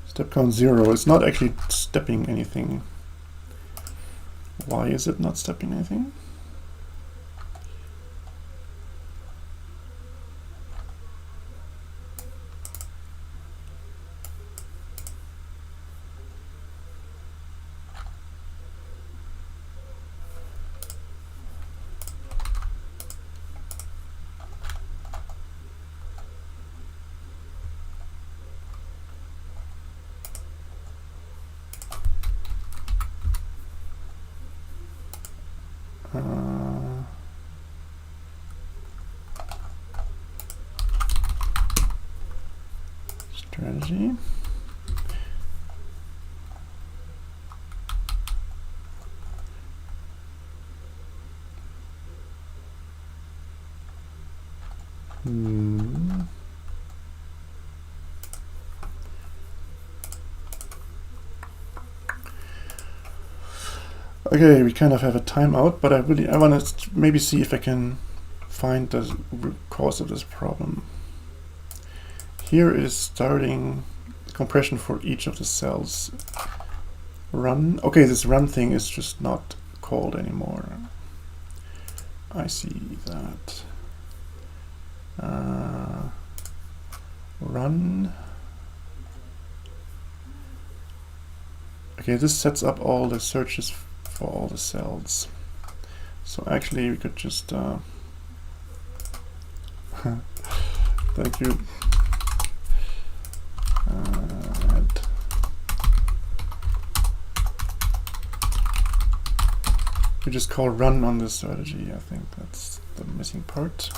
Step count 0. It's not actually stepping anything. Why is it not stepping anything? Strategy. Okay, we kind of have a timeout, but I want to maybe see if I can find the root cause of this problem. Here is starting compression for each of the cells. Run. Okay, this run thing is just not called anymore. I see that. Run. Okay, this sets up all the searches for all the cells. So actually we could just thank you. We just call run on this strategy. I think that's the missing part.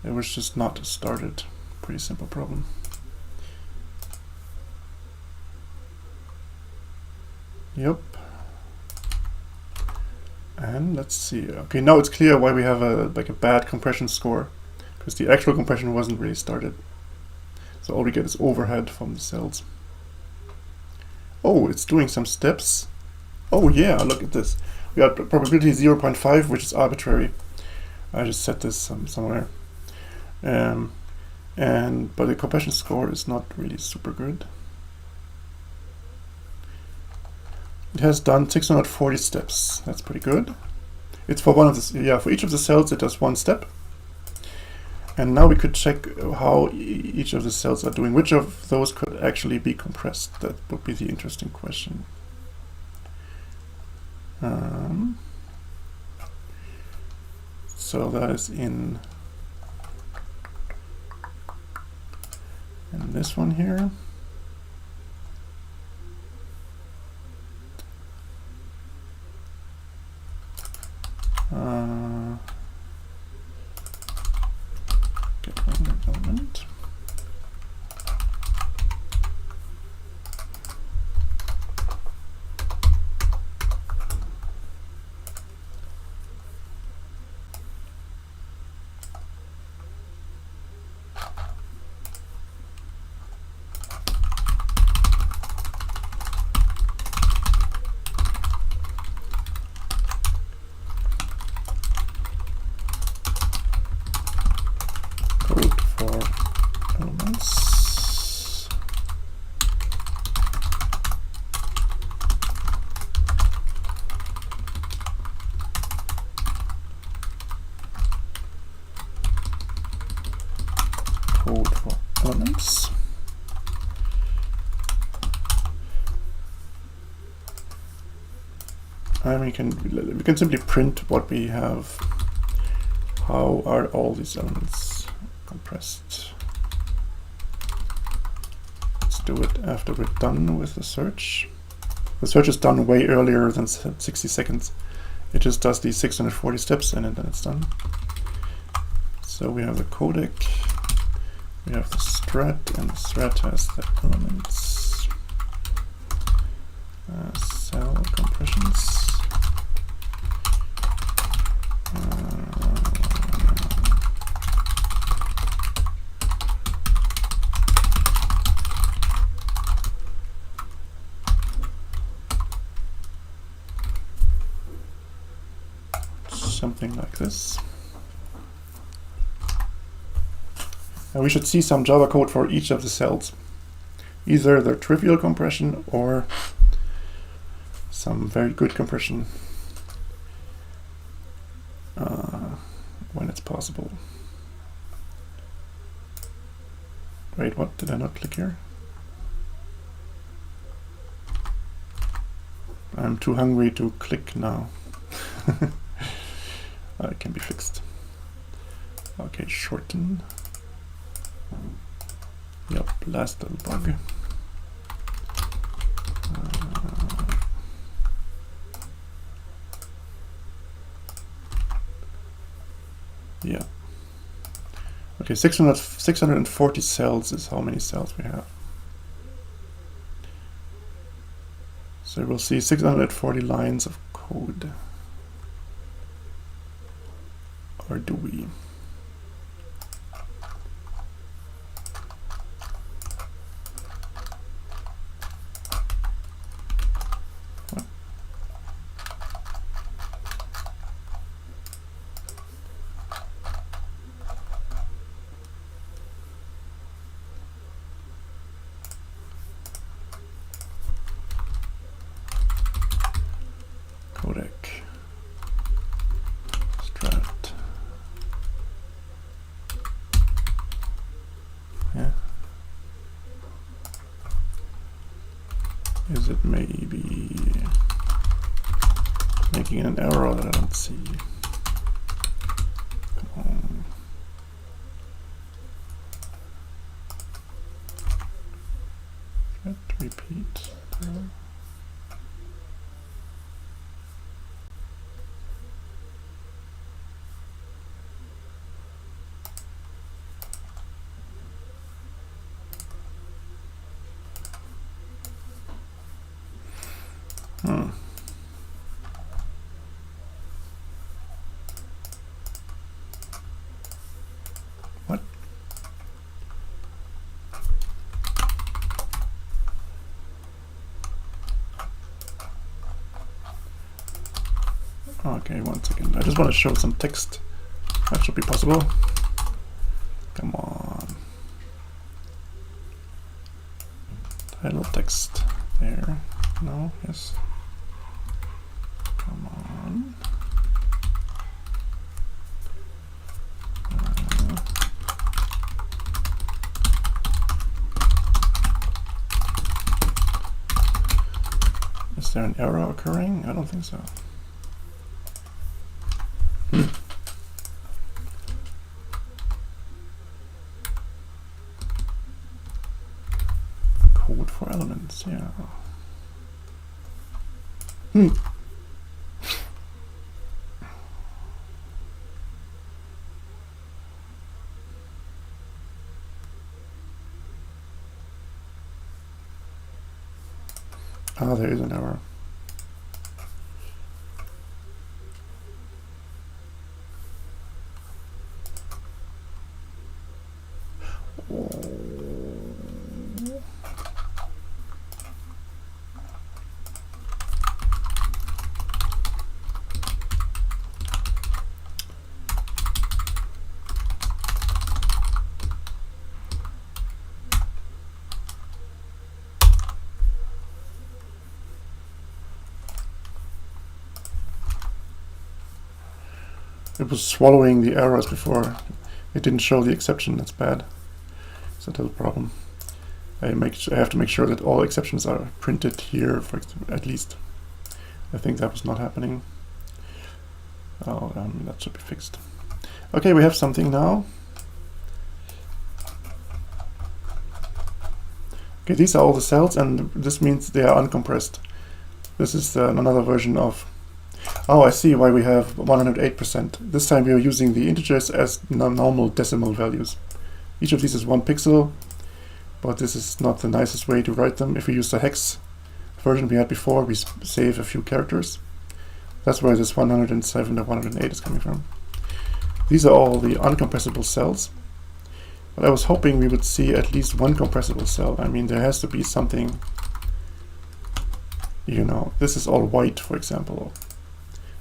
It was just not started. Pretty simple problem. Yep. And let's see. Okay, now it's clear why we have a bad compression score, because the actual compression wasn't really started. So all we get is overhead from the cells. Oh, it's doing some steps. Oh yeah, look at this. We got probability 0.5, which is arbitrary. I just set this somewhere. But the compression score is not really super good. It has done 640 steps. That's pretty good. It's for one of the, yeah, for each of the cells it does one step. And now we could check how each of the cells are doing. Which of those could actually be compressed? That would be the interesting question. So that is in this one here. Get one element. Code for elements. And we can simply print what we have. How are all these elements compressed? Let's do it after we're done with the search. The search is done way earlier than 60 seconds. It just does these 640 steps and then it's done. So we have the codec, we have the strat, and the strat has the elements, cell compressions. Something like this. And we should see some Java code for each of the cells. Either the trivial compression or some very good compression when it's possible. Wait, what? Did I not click here? I'm too hungry to click now. It can be fixed. Okay, shorten. Yep, last little bug. Yeah. Okay, 640 cells is how many cells we have. So we'll see 640 lines of code. Or do we? What? Codec. Strat. Yeah. Is it maybe making an error that I don't see? Come on. Repeat. What? Okay, 1 second. I just want to show some text. That should be possible. Come on. Title text. There. No? Yes. Come on. Is there an error occurring? I don't think so. Code for elements, yeah. Ah, there is an error. It was swallowing the errors before. It didn't show the exception. That's bad. It's a little problem. I have to make sure that all exceptions are printed here, for at least. I think that was not happening. Oh, that should be fixed. Okay, we have something now. Okay, these are all the cells, and this means they are uncompressed. This is another version of... Oh, I see why we have 108%. This time we are using the integers as normal decimal values. Each of these is 1 pixel, but this is not the nicest way to write them. If we use the hex version we had before, we save a few characters. That's where this 107 to 108 is coming from. These are all the uncompressible cells. But I was hoping we would see at least one compressible cell. I mean, there has to be something, you know, this is all white, for example.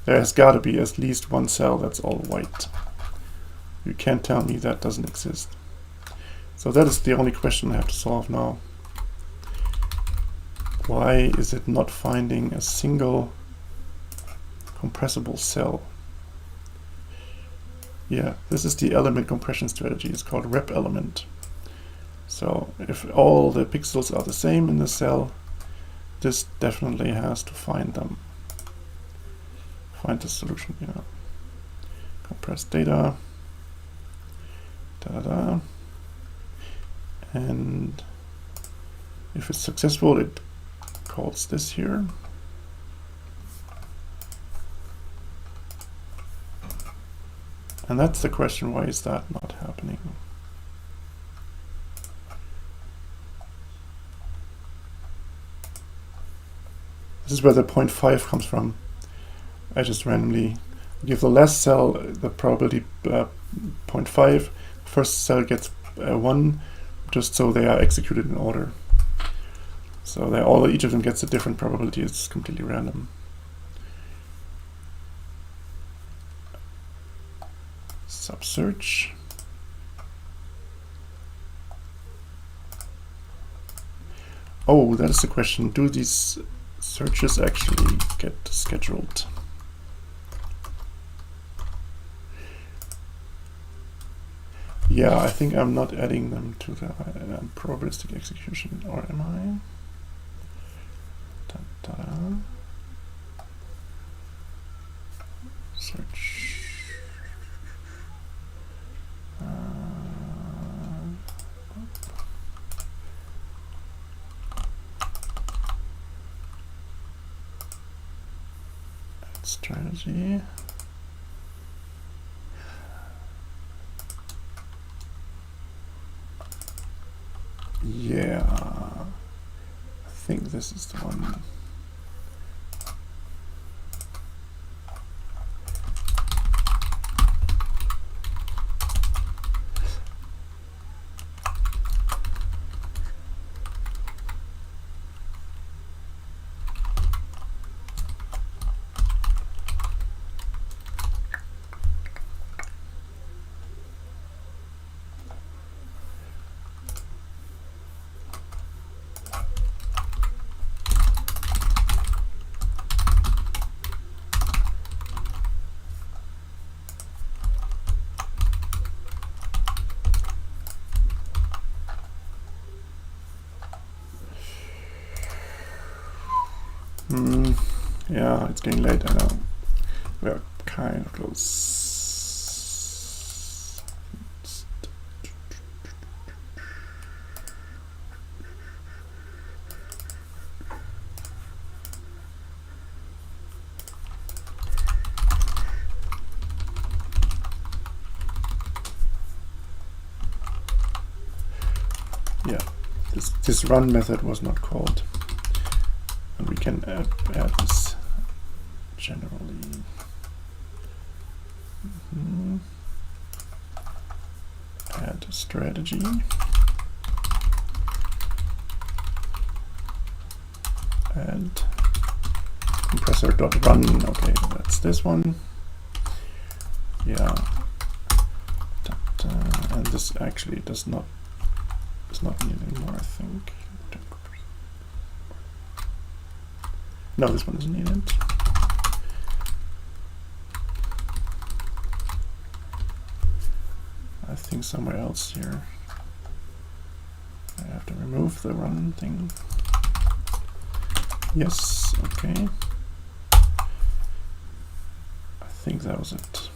There has got to be at least one cell that's all white. You can't tell me that doesn't exist. So that is the only question I have to solve now. Why is it not finding a single compressible cell? Yeah, this is the element compression strategy. It's called rep element. So if all the pixels are the same in the cell, this definitely has to find them. Find the solution, you know. Compress data. Da-da-da. And if it's successful, it calls this here. And that's the question, why is that not happening? This is where the 0.5 comes from. I just randomly give the last cell the probability 0.5. First cell gets 1, just so they are executed in order. So each of them gets a different probability. It's completely random. Subsearch. Oh, that is the question. Do these searches actually get scheduled? Yeah, I think I'm not adding them to the probabilistic execution, or am I? Da-da. Search. Strategy. Yeah, I think this is the one. Yeah, it's getting late, I know. We're kind of close. Yeah, this run method was not called. And we can add this generally. Add strategy. And compressor.run. Okay, that's this one. Yeah. And this actually does not need anymore, I think. No, this one isn't needed. I think somewhere else here. I have to remove the run thing. Yes, okay. I think that was it.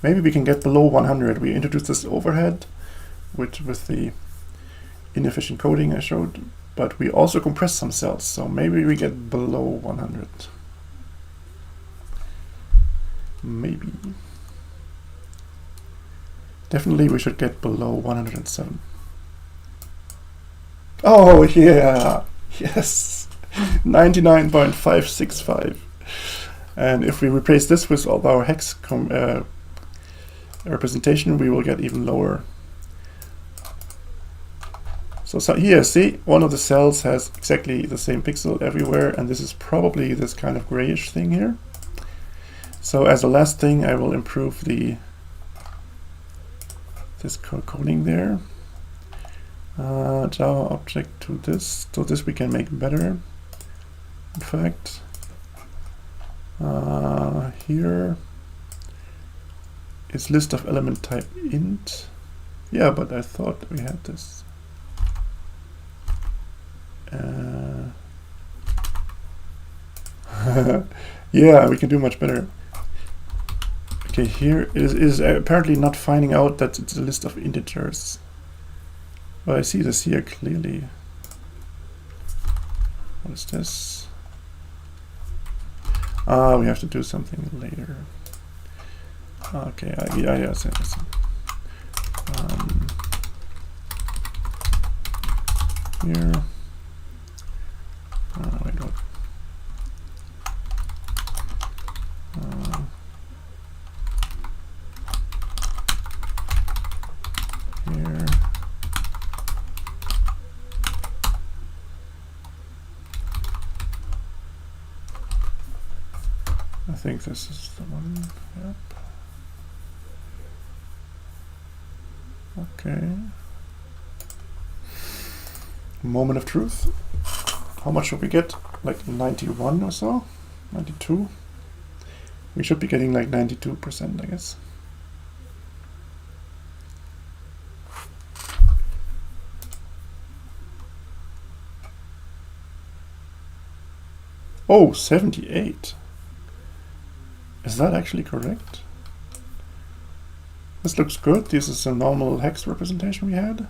Maybe we can get below 100. We introduced this overhead with the inefficient coding I showed, but we also compress some cells, so maybe we get below 100. Maybe. Definitely we should get below 107. Oh yeah, yes, 99.565. And if we replace this with all our hex representation, we will get even lower. So here, see, one of the cells has exactly the same pixel everywhere, and this is probably this kind of grayish thing here. So as a last thing, I will improve this coding there. Java object to this, so this we can make better. In fact, here is list of element type int. Yeah, but I thought we had this. Yeah, we can do much better. Okay, here is apparently not finding out that it's a list of integers. Well, I see this here clearly. What is this? We have to do something later. Okay, yeah, I see. Here. Wait, what? Here. I think this is the one. Yep. Okay. Moment of truth. How much should we get? Like 91 or so? 92? We should be getting like 92%, I guess. Oh, 78. Is that actually correct? This looks good. This is a normal hex representation we had.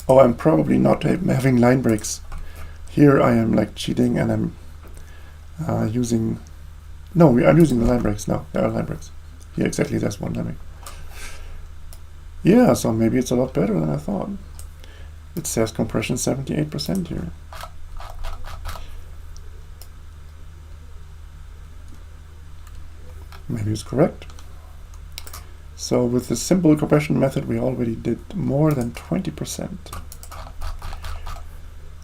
Oh, I'm probably not having line breaks. Here I am like cheating and I'm using... No, I'm using the line breaks now. There are line breaks. Here exactly, there's one line break. Yeah, so maybe it's a lot better than I thought. It says compression 78% here. Maybe it's correct. So with the simple compression method, we already did more than 20%.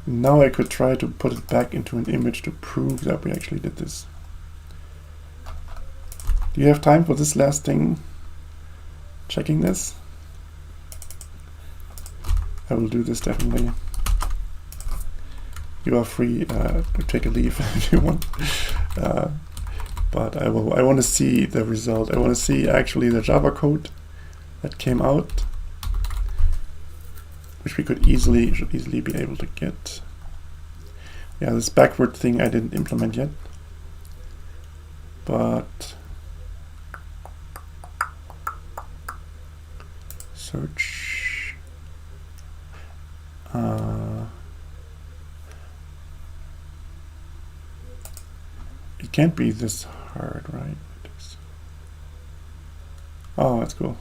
Now I could try to put it back into an image to prove that we actually did this. Do you have time for this last thing? Checking this? I will do this definitely. You are free to take a leave if you want. But I want to see the result. I want to see actually the Java code that came out which we should easily be able to get. Yeah, this backward thing I didn't implement yet, but search. It can't be this hard, right? Oh, that's cool.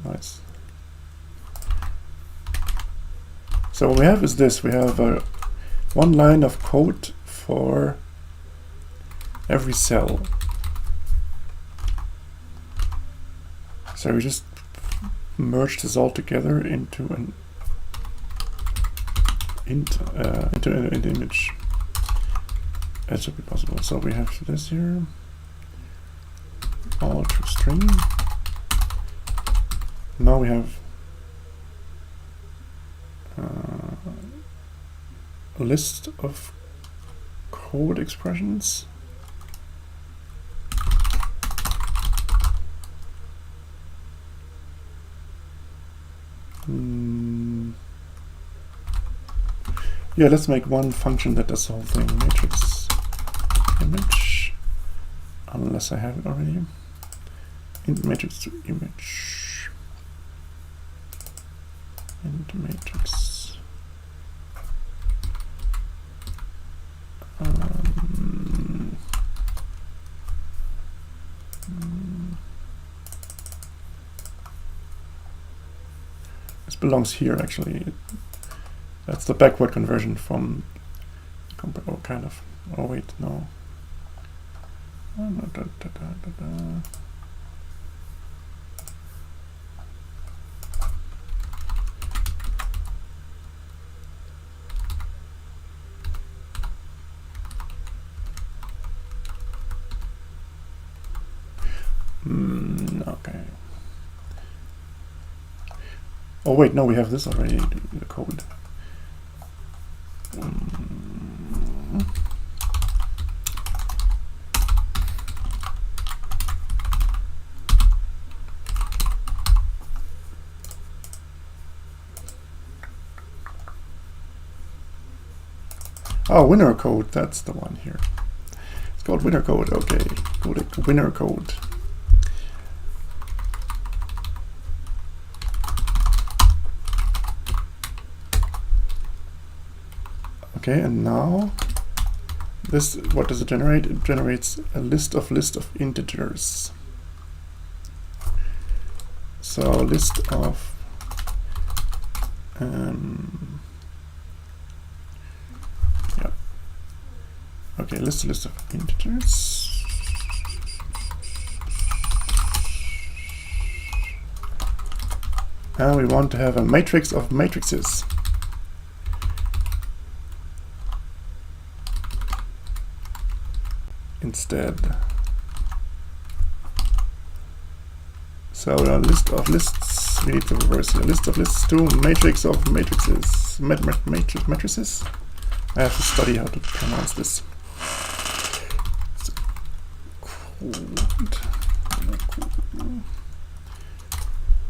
Nice. So what we have is this. We have one line of code for every cell. So we just merge this all together into an image. That should be possible. So we have this here, all to string. Now we have a list of code expressions. Yeah, let's make one function that does the whole thing. Matrix image, unless I have it already. Int matrix to image. Int matrix. This belongs here actually. That's the backward conversion from kind of. Oh wait, no. Okay. Oh wait, no, we have this already, the code. Oh, winner code, that's the one here. It's called winner code, okay. Codec winner code. Okay, and now this, what does it generate? It generates a list of integers. So list of yeah. Okay, list of integers. And we want to have a matrix of matrices. Instead. So a list of lists, we need to reverse here. List of lists to matrix of matrices. Matrices? I have to study how to pronounce this.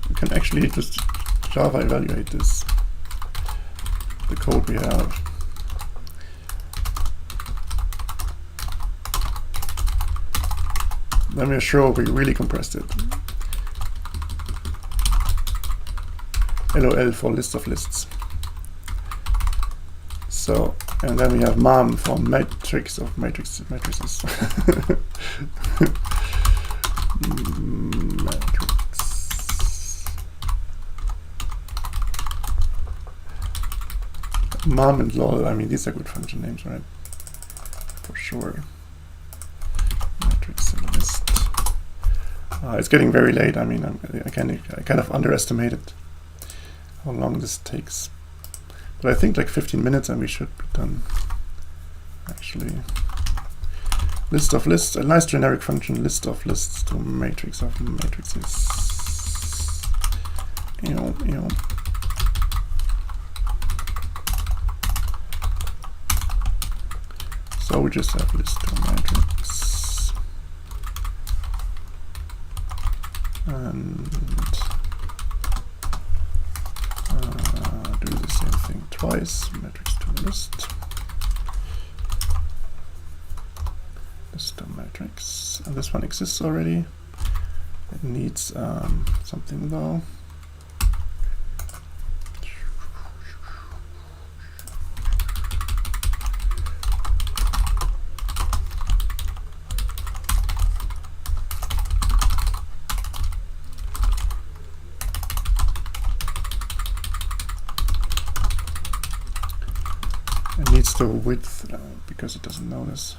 We can actually just Java evaluate this. The code we have. Then we're sure we really compressed it. LOL for list of lists. So, and then we have MAM for matrix of matrices. Matrix. MAM and LOL, I mean, these are good function names, right? For sure. Matrix and list. It's getting very late. I mean, I kind of underestimated how long this takes. But I think like 15 minutes and we should be done. Actually. List of lists, a nice generic function, list of lists to matrix of matrices. So we just have list to matrix. And do this twice. Matrix to list. List of matrix. And this one exists already. It needs something though. It needs the width because it doesn't know this.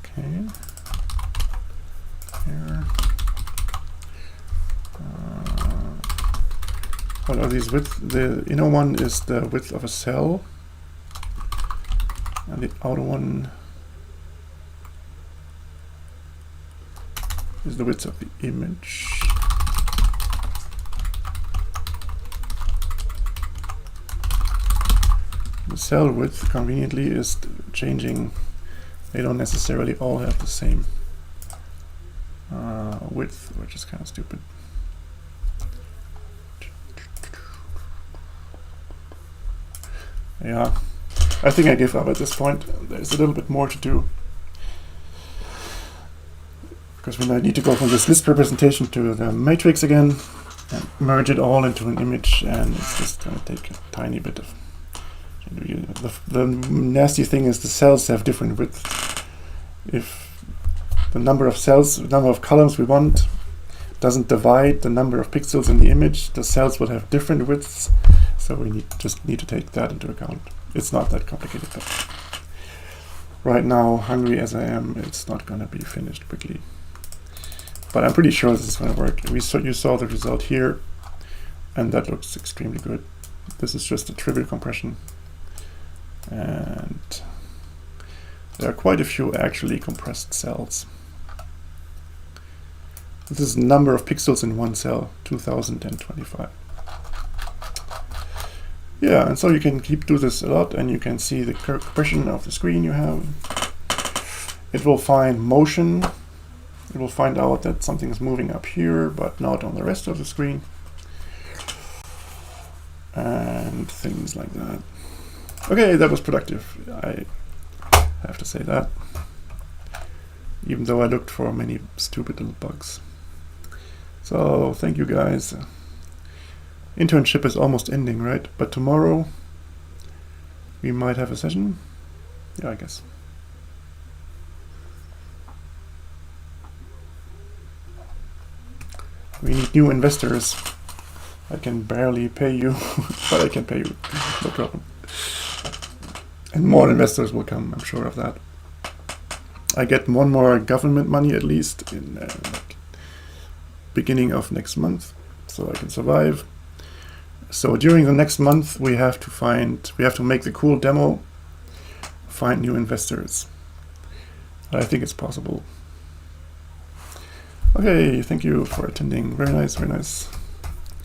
Okay. Here. What are these width? The inner one is the width of a cell, and the outer one is the width of the image. The cell width conveniently is changing. They don't necessarily all have the same width, which is kind of stupid. Yeah, I think I give up at this point. There's a little bit more to do. Because we need to go from this list representation to the matrix again and merge it all into an image, and it's just going to take a tiny bit of... The nasty thing is the cells have different width. If the number of cells, the number of columns we want doesn't divide the number of pixels in the image, the cells will have different widths. So we just need to take that into account. It's not that complicated, but right now, hungry as I am, it's not going to be finished quickly. But I'm pretty sure this is going to work. You saw the result here, and that looks extremely good. This is just a trivial compression. And there are quite a few actually compressed cells. This is the number of pixels in one cell, 2025. Yeah, and so you can do this a lot, and you can see the compression of the screen you have. It will find motion. It will find out that something is moving up here, but not on the rest of the screen. And things like that. Okay, that was productive. I have to say that. Even though I looked for many stupid little bugs. So, thank you guys. Internship is almost ending, right? But tomorrow we might have a session. Yeah, I guess. We need new investors. I can barely pay you, but I can pay you, no problem. And more investors will come, I'm sure of that. I get one more government money at least in like beginning of next month, so I can survive. So during the next month we have to make the cool demo, find new investors. I think it's possible. Okay, thank you for attending. Very nice, very nice.